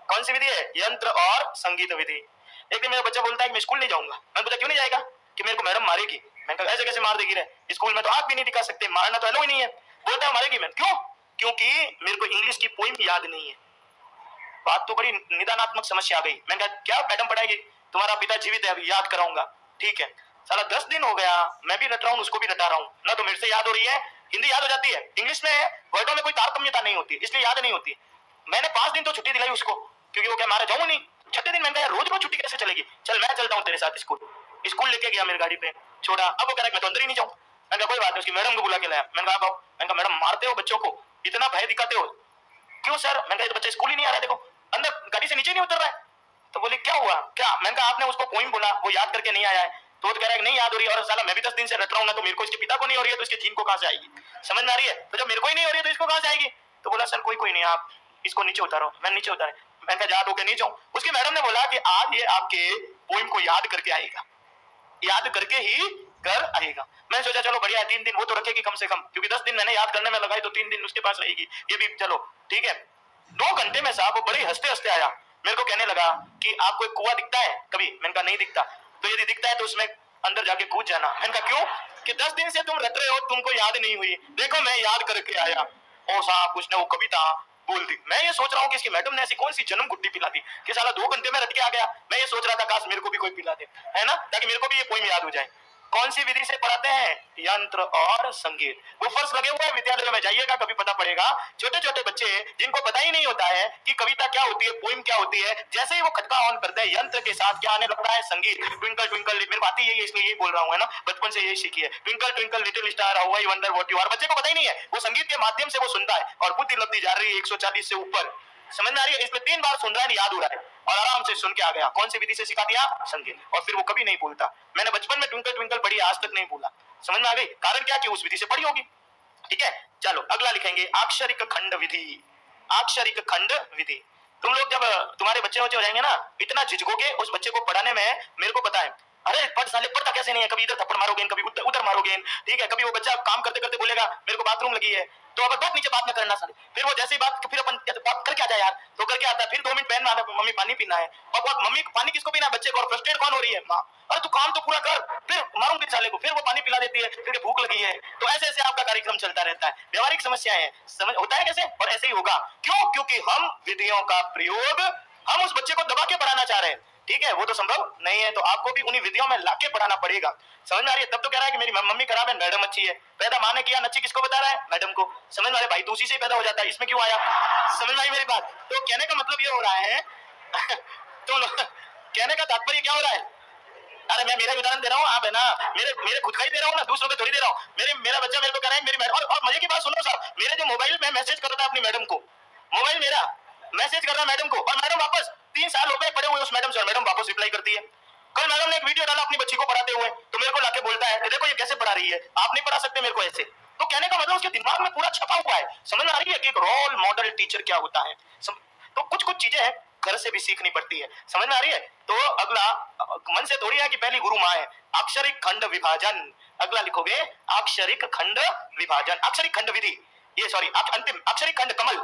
कौन सी विधि है, यंत्र और संगीत विधि। एक दिन मेरा बच्चा बोलता है कि मैं स्कूल नहीं जाऊंगा। मैं बोला क्यों नहीं जाएगा, कि मेरे को मैडम मारेगी। मैं कहा ऐसे कैसे मार देगी रे, स्कूल में तो आप भी नहीं दिखा सकते, मारना तो अलाउ ही नहीं है। बोलता है मारेगी। मैं क्यों, क्योंकि मेरे को इंग्लिश की पोइम याद नहीं है। बात तो बड़ी निदानात्मक समस्या आ गई। मैंने कहा क्या मैडम पढ़ाएगी, तुम्हारा पिता जीवित है, अभी याद कराऊंगा। ठीक है, साला 10 दिन हो गया, मैं भी रट रहा हूँ, उसको भी रटा रहा हूँ ना, तो मेरे से याद हो रही है, हिंदी याद हो जाती है, इंग्लिश में वर्डों में कोई तारतम्यता नहीं होती, इसलिए याद नहीं होती। मैंने 5 दिन तो छुट्टी दिलाई उसको, क्योंकि वो क्या मारा जाऊँ नहीं। 6ठे दिन मैंने कहा रोज रोज छुट्टी कैसे चलेगी, चल मैं चलता हूँ तेरे साथ स्कूल लेके गया, मेरी गाड़ी पे छोड़ा। अब वो कह रहा मैं तो अंदर ही नहीं जाऊँ। मैंने कहा कोई बात नहीं, उसकी मैडम को बुला के लाया। मैंने कहा मैंने कहा मैडम मारते हो बच्चों को, इतना भय दिखाते हो क्यों सर। मैंने कहा बच्चा स्कूल ही नहीं आ रहा, देखो अंदर गाड़ी से नीचे नहीं उतर रहा है। तो बोले क्या हुआ, क्या। मैंने कहा आपने उसको पोइम बोला, वो याद करके नहीं आया है। तो कह रहा है नहीं याद हो रही है, और साला मैं भी 10 दिन से रट रहा हूँ ना, तो मेरे को इसके पिता को नहीं हो रही है, तो इसके जीन को कहां से आएगी। समझ में आ रही है? तो जब मेरे को ही नहीं हो रही है तो इसको कहां से आएगी। तो बोला सर कोई नहीं, आप इसको नीचे उतारो। मैं नीचे उतारे, मैंने कहा याद होकर नहीं जाऊँ। उसकी मैडम ने बोला कि आज ये आपके पोइम को याद करके आएगा, याद करके ही घर आएगा। मैं सोचा चलो बढ़िया, 3 दिन वो तो रखेगी कम से कम, क्योंकि 10 दिन मैंने याद करने में लगाई, तो 3 दिन उसके पास रहेगी, ये भी चलो ठीक है। 2 घंटे में साहब वो बड़े हंसते हंसते आया, मेरे को कहने लगा कि आपको एक कुआं दिखता है कभी। मैंने कहा नहीं दिखता। तो यदि दिखता है तो उसमें अंदर जाके कूद जाना। मैंने कहा क्यों, कि 10 दिन से तुम रट रहे हो, तुमको याद नहीं हुई, देखो मैं याद करके आया। ओ साहब उसने वो कविता बोल दी। मैं ये सोच रहा हूँ कि इसकी मैडम ने ऐसी कौन सी जन्म गुड्डी पिला दी कि साला 2 घंटे में रट के आ गया। मैं ये सोच रहा था काश मेरे को भी कोई पिला दे, है ना, ताकि मेरे को भी ये पोइम याद हो जाए। कौन सी विधि से पढ़ाते हैं? यंत्र और संगीत। बुफर्स लगे हुए हैं विद्यालयों में, जाइएगा कभी पता पड़ेगा। छोटे छोटे बच्चे जिनको पता ही नहीं होता है कि कविता क्या होती है, पोइम क्या होती है, जैसे ही वो खटका ऑन करते हैं यंत्र के साथ क्या आने लगता है? संगीत। ट्विंकल ट्विंकल, मेरी बात यही है इसलिए यही बोल रहा हूँ, है ना, बचपन से यही सीखी है। Twinkle twinkle little star, how I wonder what you are. बच्चे को पता ही नहीं है, वो संगीत के माध्यम से वो सुनता है और बुद्धि लब्धि जा रही है 140 से ऊपर। समझ में आ रही है? इसमें 3 बार सुन रहा है, याद हो रहा है और आराम से सुन के आ गया। कौन सी विधि से सिखा दिया? संगीत। और फिर वो कभी नहीं भूलता। मैंने बचपन में ट्विंकल ट्विंकल पढ़ी, आज तक नहीं भूला। समझ में आ गई? कारण क्या? कि उस विधि से पढ़ी होगी। ठीक है, चलो अगला लिखेंगे, अक्षरिक खंड विधि। अक्षरिक खंड विधि। तुम लोग जब तुम्हारे बच्चे हो जाएंगे ना, इतना झिझकोगे उस बच्चे को पढ़ाने में। मेरे को पता है, अरे पढ़ साले, पढ़ता कैसे नहीं है, कभी इधर थप्पड़ मारोगे, कभी उधर मारोगे। ठीक है, कभी वो बच्चा काम करते करते बोलेगा मेरे को बाथरूम लगी है, तो अब बहुत नीचे बात न करना साले। फिर वो जैसे ही बात, फिर अपन बात करके आ जाए यार, तो करके आता है, फिर 2 मिनट पहन में आता है, मम्मी पानी पीना है। और मम्मी पानी किसको पीना है? बच्चे को। और फ्रस्ट्रेट कौन हो रही है? माँ। अरे तू काम तो पूरा कर, फिर मारूंगी साले को। फिर वो पानी पिला देती है, फिर भूख लगी है। तो ऐसे ऐसे आपका कार्यक्रम चलता रहता है। व्यवहारिक समस्याएं हैं, समझ होता है कैसे? और ऐसे ही होगा। क्यों? क्योंकि हम विधियों का प्रयोग हम उस बच्चे को दबा के पढ़ाना चाह रहे हैं। ठीक है, वो तो संभव नहीं है, तो आपको भी उन्हीं विधियों में लाके पढ़ाना पड़ेगा। समझ में आ रही है? तब तो कह रहा है कि मेरी मम्मी खराब है, मैडम अच्छी है। पैदा माँ ने किया, नच्ची किसको बता रहा है? मैडम को। समझ में आ रही है भाई? तो उसी से पैदा हो जाता है, इसमें क्यों आया? समझ में आई मेरी बात? तो कहने का मतलब ये हो रहा है तो कहने का तात्पर्य क्या हो रहा है? अरे मैं मेरा उदाहरण दे रहा हूँ, आप है ना, मेरे खुद का ही दे रहा हूँ ना, दूसरों को थोड़ी दे रहा हूँ। मेरा बच्चा मेरे को कह रहा है मेरी मैडम, और मजे की बात सुनो साहब, मेरे जो मोबाइल में मैसेज कर रहा था अपनी मैडम को, मोबाइल मेरा मैसेज कर रहा मैडम को, और मैडम वापस 3 साल हो गए पढ़े हुए उस मैडम से, और मैडम वापस रिप्लाई करती है। कल मैडम ने एक वीडियो डाला अपनी बच्ची को पढ़ाते हुए, तो मेरे को लाके बोलता है देखो ये कैसे पढ़ा रही है, आप नहीं पढ़ा सकते मेरे को ऐसे। तो कहने का मतलब उसके दिमाग में पूरा छपा हुआ है। समझ में आ रही है कि एक रोल मॉडल टीचर क्या होता है? तो कुछ कुछ चीजें हैं घर से भी सीखनी पड़ती है। समझ में आ रही है? तो अगला मन से थोड़ी है कि पहली गुरु माँ है। अक्षरिक खंड विभाजन। अगला लिखोगे अक्षरिक खंड विभाजन, अक्षरिक खंड विधि। ये सॉरी अंतिम अक्षरिक खंड कमल।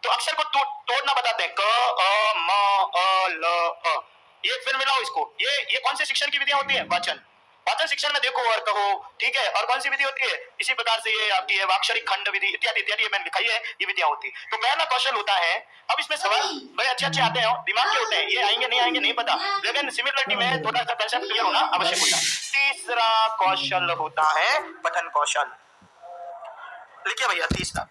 तो अक्षर को तोड़ना बताते हैं, क अ म अ ल अ। ये फिर मिलाओ इसको। ये कौन से शिक्षण की विधियां होती है? वाचन। वाचन शिक्षण में देखो और कहो। ठीक है, और कौन सी विधि होती है? इसी प्रकार से ये आपकी है अक्षरिक खंड विधि इत्यादि इत्यादि, मैंने लिखाई है, ये विधियां होती है। तो पहला कौशल होता है, अब इसमें सवाल बड़े अच्छे अच्छे आते हैं, दिमाग के होते हैं, ये आएंगे नहीं आएंगे नहीं पता, लेकिन सिमिलरिटी में थोड़ा सा कंसेप्ट क्लियर होना आवश्यक होता है। तीसरा कौशल होता है पठन कौशल। लिखिए भैया, तीसरा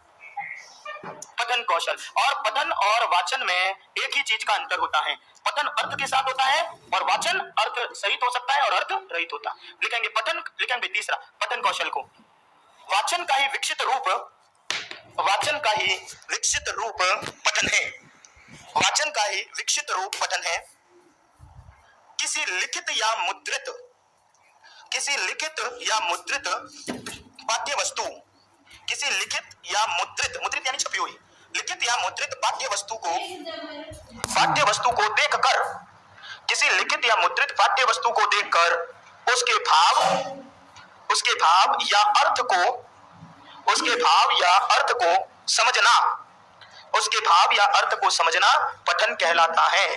पठन कौशल। और पठन और वाचन में एक ही चीज का अंतर होता है। पठन अर्थ के साथ होता है और वाचन अर्थ सहित हो सकता है और अर्थ रहित होता है। लिखेंगे पठन, लिखेंगे तीसरा पठन कौशल को। वाचन का ही विकसित रूप, वाचन का ही विकसित रूप पठन है। वाचन का ही विकसित रूप पठन है। किसी लिखित या मुद्रित, किसी लिखित या मुद्रित पाठ्य वस्तु, किसी लिखित या मुद्रित, मुद्रित यानी छपी हुई, लिखित या मुद्रित पाठ्य वस्तु को देखकर, किसी लिखित या मुद्रित पाठ्य वस्तु को देखकर उसके भाव या अर्थ को, उसके भाव या अर्थ को समझना, उसके भाव या अर्थ को समझना पठन कहलाता है।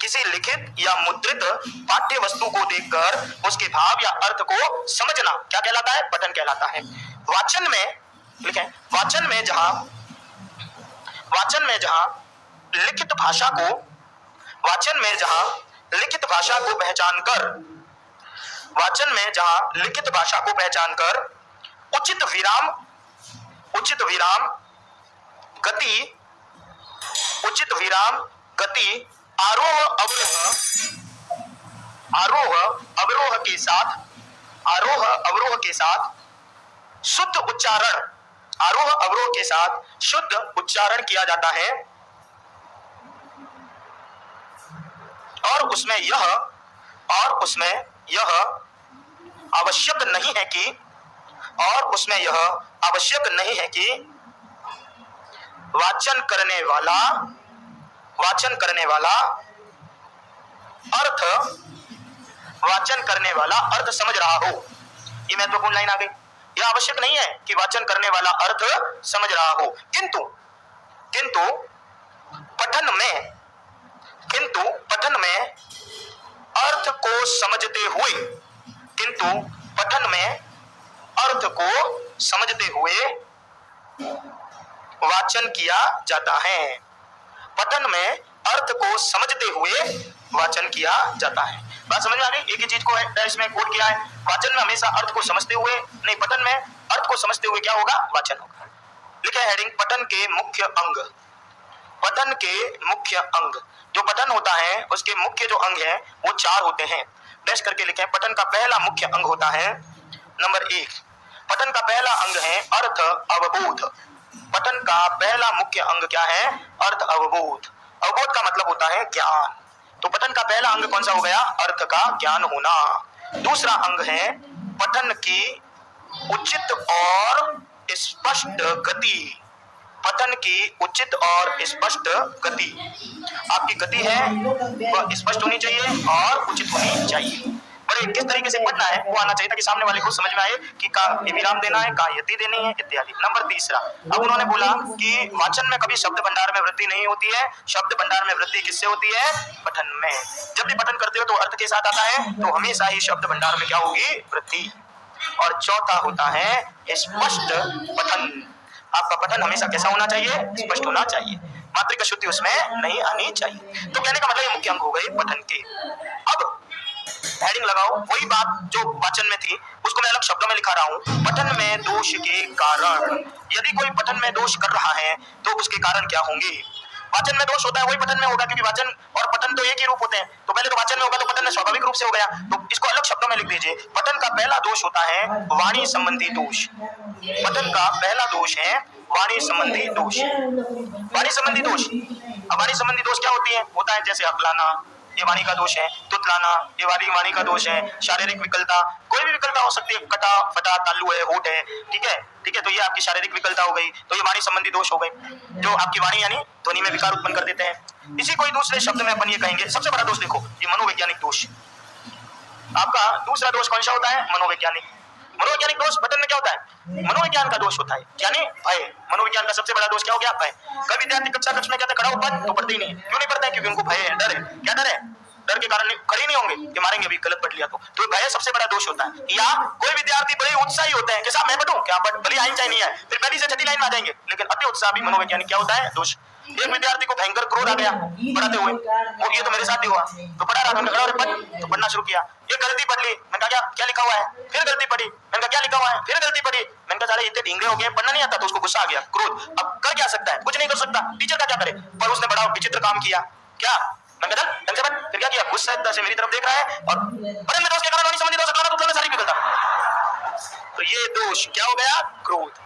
किसी लिखित या मुद्रित पाठ्य वस्तु को देखकर उसके भाव या अर्थ को समझना क्या कहलाता है? पठन कहलाता है। वाचन में लिखें, वाचन में जहां लिखित भाषा को, वाचन में जहां लिखित भाषा को पहचान कर, वाचन में जहां लिखित भाषा को पहचान कर उचित विराम गति, उचित विराम गति, आरोह अवरोह के साथ शुद्ध उच्चारण, आरोह अवरोह के साथ शुद्ध उच्चारण किया जाता है। और उसमें यह आवश्यक नहीं है कि, और उसमें यह आवश्यक नहीं है कि वाचन करने वाला अर्थ समझ रहा हो। ये महत्वपूर्ण लाइन आ गई। यह आवश्यक नहीं है कि वाचन करने वाला अर्थ समझ रहा हो, किंतु पठन में अर्थ को समझते हुए वाचन किया जाता है। पठन में अर्थ को समझते हुए वाचन किया जाता है। बात समझ में आ गई? एक ही चीज को इसमें कोड किया है। वाचन में हमेशा अर्थ को समझते हुए, नहीं पठन में अर्थ को समझते हुए क्या होगा? वाचन होगा। लिखा है हेडिंग पठन के मुख्य अंग। पठन के मुख्य अंग, जो पठन होता है उसके मुख्य जो अंग है वो 4 होते हैं। डैश करके लिखे। पठन का पहला मुख्य अंग होता है नंबर 1, पठन का पहला अंग है अर्थ अवबोध। पठन का पहला मुख्य अंग क्या है? अर्थ अवबोध। अवबोध का मतलब होता है ज्ञान। तो पठन का पहला अंग कौन सा हो गया? अर्थ का ज्ञान होना। दूसरा अंग है पठन की उचित और स्पष्ट गति। पठन की उचित और स्पष्ट गति। आपकी गति है वह स्पष्ट होनी चाहिए और उचित होनी चाहिए। और किस तरीके से पढ़ना है वो आना चाहिए ताकि सामने वाले को समझ में आए कि कहाँ विराम देना है, कहाँ यति देनी है इत्यादि। नंबर 3, अब उन्होंने बोला कि वाचन में कभी शब्द भंडार में वृद्धि नहीं होती है। शब्द भंडार में वृद्धि किससे होती है? पठन में। जब भी पठन करते हो तो अर्थ के साथ आता है, तो हमेशा ही शब्द भंडार में क्या होगी? वृद्धि। और चौथा होता है स्पष्ट पठन। आपका पठन हमेशा कैसा होना चाहिए? स्पष्ट होना चाहिए। मात्रिका शुद्धि उसमें नहीं आनी चाहिए। तो कहने का मतलब ये मुख्य अंग हो गए पठन के। अब हेडिंग लगाओ, वही बात जो वाचन में थी उसको मैं अलग शब्दों में लिखा रहा हूँ। पठन में दोष के कारण। यदि कोई पठन में दोष कर रहा है तो उसके कारण क्या होंगे? वाचन में दोष होता है वही पठन में होगा, क्योंकि वाचन और पठन तो एक ही रूप होते हैं। तो पहले तो वाचन में होगा तो पठन में स्वाभाविक रूप से हो गया। तो इसको अलग शब्दों में लिख दीजिए। पठन का पहला दोष होता है वाणी संबंधी दोष। पठन का पहला दोष है वाणी संबंधी दोष। वाणी संबंधी दोष। अब वाणी संबंधी दोष क्या होती है? होता है जैसे हकलाना, ये वाणी का दोष है। तुतलाना, ये वाणी का दोष है। शारीरिक विकलता, कोई भी विकलता हो सकती है। कटा फटा तालु है, होठ है, ठीक है, तो ये आपकी शारीरिक विकलता हो गई। तो ये वाणी संबंधी दोष हो गई, जो आपकी वाणी यानी ध्वनि में विकार उत्पन्न कर देते हैं। इसी कोई दूसरे शब्द में अपन ये कहेंगे, सबसे बड़ा दोष देखो, ये मनोवैज्ञानिक दोष। आपका दूसरा दोष कौन सा होता है? मनोवैज्ञानिक। मनोवैज्ञानिक दोष पठन में क्या होता है? मनोविज्ञान का दोष होता है, यानी भय। मनोविज्ञान का सबसे बड़ा दोष क्या हो गया? भय। कई विद्यार्थी कक्षा कक्ष में कहते हैं खड़ा हो पढ़, तो पढ़ते ही नहीं। क्यों नहीं पढ़ते? क्योंकि उनको भय है, डर है। क्या डर है? डर के कारण खड़े नहीं होंगे कि मारेंगे अभी गलत पढ़ लिया तो भय सबसे बड़ा दोष होता है। या कोई विद्यार्थी बड़े उत्साही होते हैं कि साहब मैं पढ़ूं, क्या पढ़, भले आइन चाहे नहीं है, फिर पहली से छठी लाइन में आ जाएंगे, लेकिन अति उत्साह भी मनोवैज्ञानिक क्या होता है? दोष। एक विद्यार्थी को भयंकर क्रोध आ गया पढ़ाते हुए, वो ये तो मेरे साथ ही हुआ, तो पढ़ा रहा था, खड़ा पढ़, तो पढ़ना शुरू किया। ये गलती पढ़ ली, मैंने कहा क्या लिखा हुआ है? फिर गलती पढ़ी, मैंने कहा क्या लिखा हुआ है? फिर गलती पढ़ी। मैंने कहा सारे इतने ढींगे हो गए, पढ़ना नहीं आता, तो उसको गुस्सा आ गया, क्रोध। अब कर क्या सकता है? कुछ नहीं कर सकता, टीचर का क्या करे? पर उसने बड़ा विचित्र काम किया। क्या? मैंने कहा ढंग से पढ़। फिर क्या किया? गुस्सा से मेरी तरफ देख रहा है और पढ़ने में दोष के कारण नहीं समझी दोष कारण तो सारी बिगड़ता। तो ये दोष क्या हो गया? क्रोध।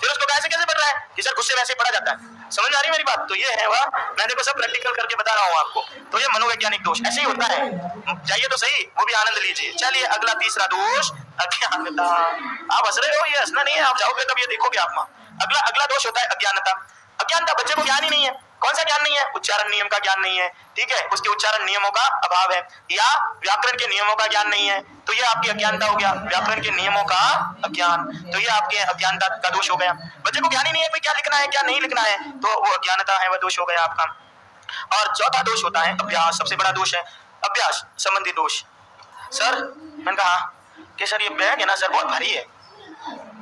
फिर उसको कैसे पढ़ रहा है कि सर गुस्से वैसे पढ़ा जाता है। समझ आ रही है मेरी बात? तो ये है वह, मैं देखो सब प्रैक्टिकल करके बता रहा हूँ आपको। तो ये मनोवैज्ञानिक दोष ऐसे ही होता है। चाहिए तो सही, वो भी आनंद लीजिए। चलिए अगला तीसरा दोष अज्ञानता। आप हंस रहे हो, ये हंसना नहीं है, आप जाओगे तब ये देखोगे आप मां। अगला दोष होता है अज्ञानता। अज्ञानता, बच्चे को ज्ञान ही नहीं है। कौन सा ज्ञान नहीं है? उच्चारण नियम का ज्ञान नहीं है, ठीक है, उसके उच्चारण नियमों का अभाव है, या व्याकरण के नियमों का ज्ञान नहीं है, तो ये आपकी अज्ञानता हो गया। व्याकरण के नियमों का अज्ञान, तो ये आपके अज्ञानता का दोष हो गया। बच्चे को ज्ञान ही नहीं है क्या लिखना है क्या नहीं लिखना है, तो वो अज्ञानता है, वह दोष हो गया आपका। और चौथा दोष होता है अभ्यास। सबसे बड़ा दोष है अभ्यास संबंधी दोष। सर मैंने कहा कि सर ये बैग है ना सर बहुत भारी है,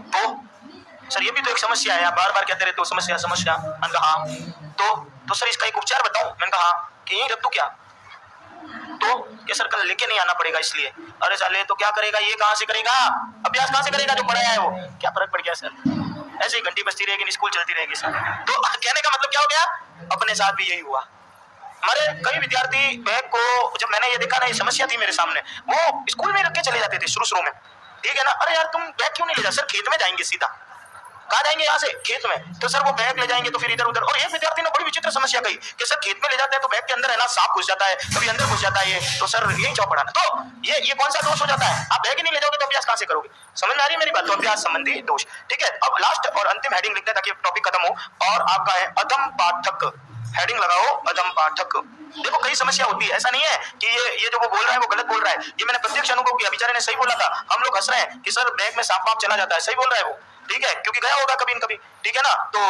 तो सर ये भी तो एक समस्या है, आप बार बार कहते रहते हो समस्या। मैंने कहा हाँ, तो सर इसका एक उपचार बताऊं। मैंने कहा कि यहीं रख दूं क्या? तो क्या सर कल लेके नहीं आना पड़ेगा इसलिए। अरे साले तो क्या करेगा, ये कहां से करेगा? अभ्यास कहां से करेगा? जो पढ़ाया है वो क्या फर्क पड़ गया सर? ऐसे ही घंटी बजती रहेगी, स्कूल चलती रहेगी सर। तो कहने का मतलब क्या हो गया? अपने साथ भी यही हुआ। हमारे कई विद्यार्थी बैग को, जब मैंने ये देखा ना, ये समस्या थी मेरे सामने, वो स्कूल में रख के चले जाते थे शुरू में, ठीक है ना। अरे यार तुम बैग क्यों नहीं ले जा? सर खेत में जाएंगे सीधा। कहाँ जाएंगे? यहाँ से खेत में। तो सर वो बैग ले जाएंगे तो फिर इधर उधर। और एक विद्यार्थी ने बड़ी विचित्र समस्या कही कि सर खेत में ले जाते हैं तो बैग के अंदर है ना सांप घुस जाता है, कभी अंदर घुस जाता है, ये तो सर यही चौपड़ा ना। तो ये कौन सा दोष हो जाता है? आप बैग ही नहीं ले जाओगे तो अभ्यास कहाँ से करोगे? समझ में आ रही है मेरी बात? तो अभ्यास संबंधी दोष, ठीक है। अब लास्ट और अंतिम हेडिंग लिखते हैं ताकि टॉपिक खत्म हो। और आपका है अधम पाठक। हेडिंग लगाओ अधम पाठक। देखो कई समस्या होती है, ऐसा नहीं है कि ये जो वो बोल रहा है वो गलत बोल रहा है। ये मैंने प्रत्यक्ष अनुभव किया, बेचारे ने सही बोला था। हम लोग हंस रहे हैं कि सर बैग में सांप चला जाता है, सही बोल रहा है वो, ठीक है, क्योंकि गया होगा कभी न कभी, ठीक है ना। तो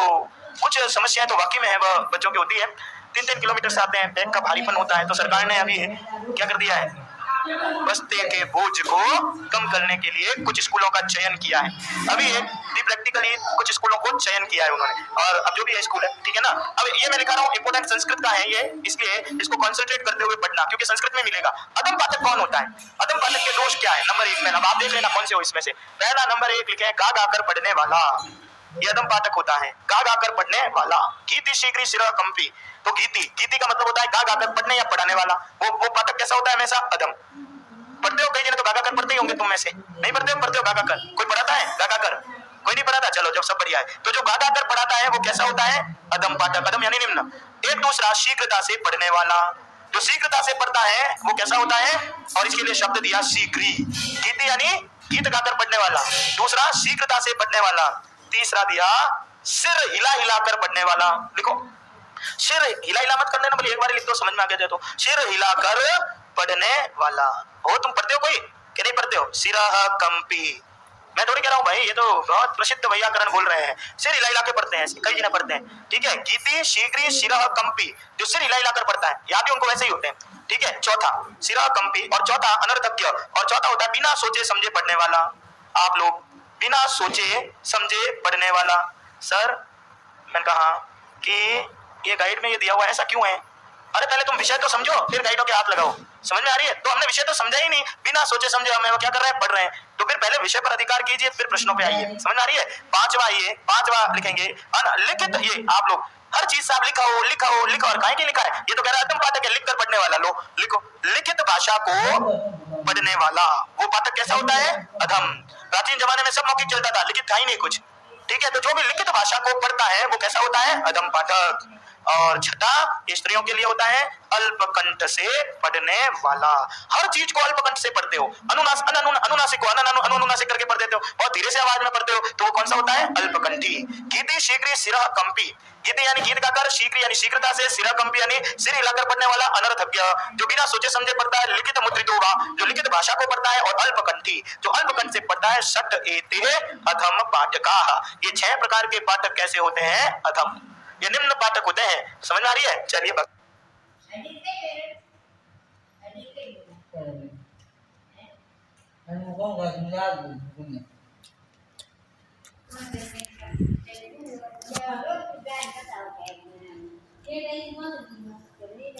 कुछ समस्याएं तो वाकई में है, वह बच्चों की होती है। 3-3 किलोमीटर से आते हैं, बैग का भारीपन होता है, तो सरकार ने अभी क्या कर दिया है, बस्ते के बोझ को कम करने के लिए कुछ स्कूलों का चयन किया है। अभी ये प्रैक्टिकली कुछ स्कूलों को चयन किया है उन्होंने, और अब जो भी है स्कूल है, ठीक है ना। अब ये मैं लिखा रहा हूँ इंपोर्टेंट संस्कृत का है ये, इसलिए इसको कॉन्सेंट्रेट करते हुए पढ़ना, क्योंकि संस्कृत में मिलेगा। अदम पाठक कौन होता है? अदम पाठक के दोष क्या है? नंबर 1 में अब आप देख लेना कौन से हो इसमें से। पहला नंबर 1 लिखे गा गा कर पढ़ने वाला, ये अदम पाठक होता है। गा गा कर पढ़ने वाला। गीति शीघ्र शिरा कंपी, तो गीति का मतलब होता है गा गा कर पढ़ने या पढ़ाने वाला। वो पाठक कैसा होता है? हमेशा अदम। पढ़ते हो कई जने तो गागा कर पढ़ते ही होंगे तुम में से, नहीं पढ़ते हो गागा कर? कोई पढ़ाता है गागा कर? कोई नहीं पढ़ाता, चलो जब सब बढ़िया है। तो जो गागा कर पढ़ाता है वो कैसा होता है? अदम पाठक। अदम यानी निम्न। एक दूसरा शीघ्रता से पढ़ने वाला, जो शीघ्रता से पढ़ता है वो कैसा होता है? और इसके लिए शब्द दिया शीघ्री। गीति यानी गीत गाकर पढ़ने वाला, दूसरा शीघ्रता से पढ़ने वाला, तीसरा दिया सिर हिला हिलाकर पढ़ने वाला। लिखो, सिर हिला हिला मत कर लेना, बोले एक बार लिख दो समझ में आ गया। तो सिर हिलाकर पढ़ने वाला हो। तुम पढ़ते हो कोई कि नहीं पढ़ते हो? सिरह कंपी, मैं थोड़ी कह रहा हूँ भाई, ये तो बहुत प्रसिद्ध वैयाकरण बोल रहे हैं। सिर हिला हिला के पढ़ते हैं, कई जने पढ़ते हैं, ठीक है। गीति शीघ्री सिरह कंपी, जो सिर हिला हिला कर पढ़ता है, यहाँ भी उनको वैसे ही होते हैं, ठीक है। चौथा सिरह कंपी, और चौथा अनर्थक्य, और चौथा होता है बिना सोचे समझे पढ़ने वाला। आप लोग बिना सोचे समझे पढ़ने वाला। सर मैंने कहा कि ये गाइड में ये दिया हुआ है, ऐसा क्यों है? अरे पहले तुम विषय तो समझो, फिर गाइडों के हाथ लगाओ। समझ में आ रही है? तो हमने विषय तो समझा ही नहीं, बिना सोचे समझे हमें वो क्या कर रहे हैं? पढ़ रहे हैं। तो फिर पहले विषय पर अधिकार कीजिए, फिर प्रश्नों पे आइए। समझ में आ रही है? पांचवा लिखेंगे अनलिखित। ये आप लोग हर चीज से आप लिखो और काहे के लिखा है? ये तो कह रहा है अदम पाठक है, लिख कर पढ़ने वाला। लो लिखो, लिखित भाषा को पढ़ने वाला, वो पाठक कैसा होता है? अधम। प्राचीन जमाने में सब मौखिक चलता था, लिखित था ही नहीं कुछ, ठीक है। तो जो भी लिखित भाषा को पढ़ता है वो कैसा होता है? अधम पाठक। और छठा स्त्रियों के लिए होता है अल्पकंठ से पढ़ने वाला। हर चीज को अल्पकंठ से पढ़ते हो, अनुनासिक को अनुनासिक करके पढ़ देते हो, बहुत धीरे से आवाज में पढ़ते हो, तो वो कौन सा होता है? अल्पकंठी। गीति शीघ्र सिरह कंपी, गीति यानी गीत गाकर, शीघ्र यानी शीघ्रता से, सिरह कंपी यानी सिर हिलाकर पढ़ने वाला, अनर्थज्ञ जो बिना सोचे समझे पढ़ता है, लिखित मुद्रित होगा जो लिखित भाषा को पढ़ता है, और अल्पकंठी जो अल्पकंठ से पढ़ता है। षट एते अधम पाठकाः, ये 6 प्रकार के पाठक कैसे होते हैं? अधम, ये निम्न पाठक होते हैं। समझ में आ रही है? चलिए Dạ, rất là cái này. Cái đây nó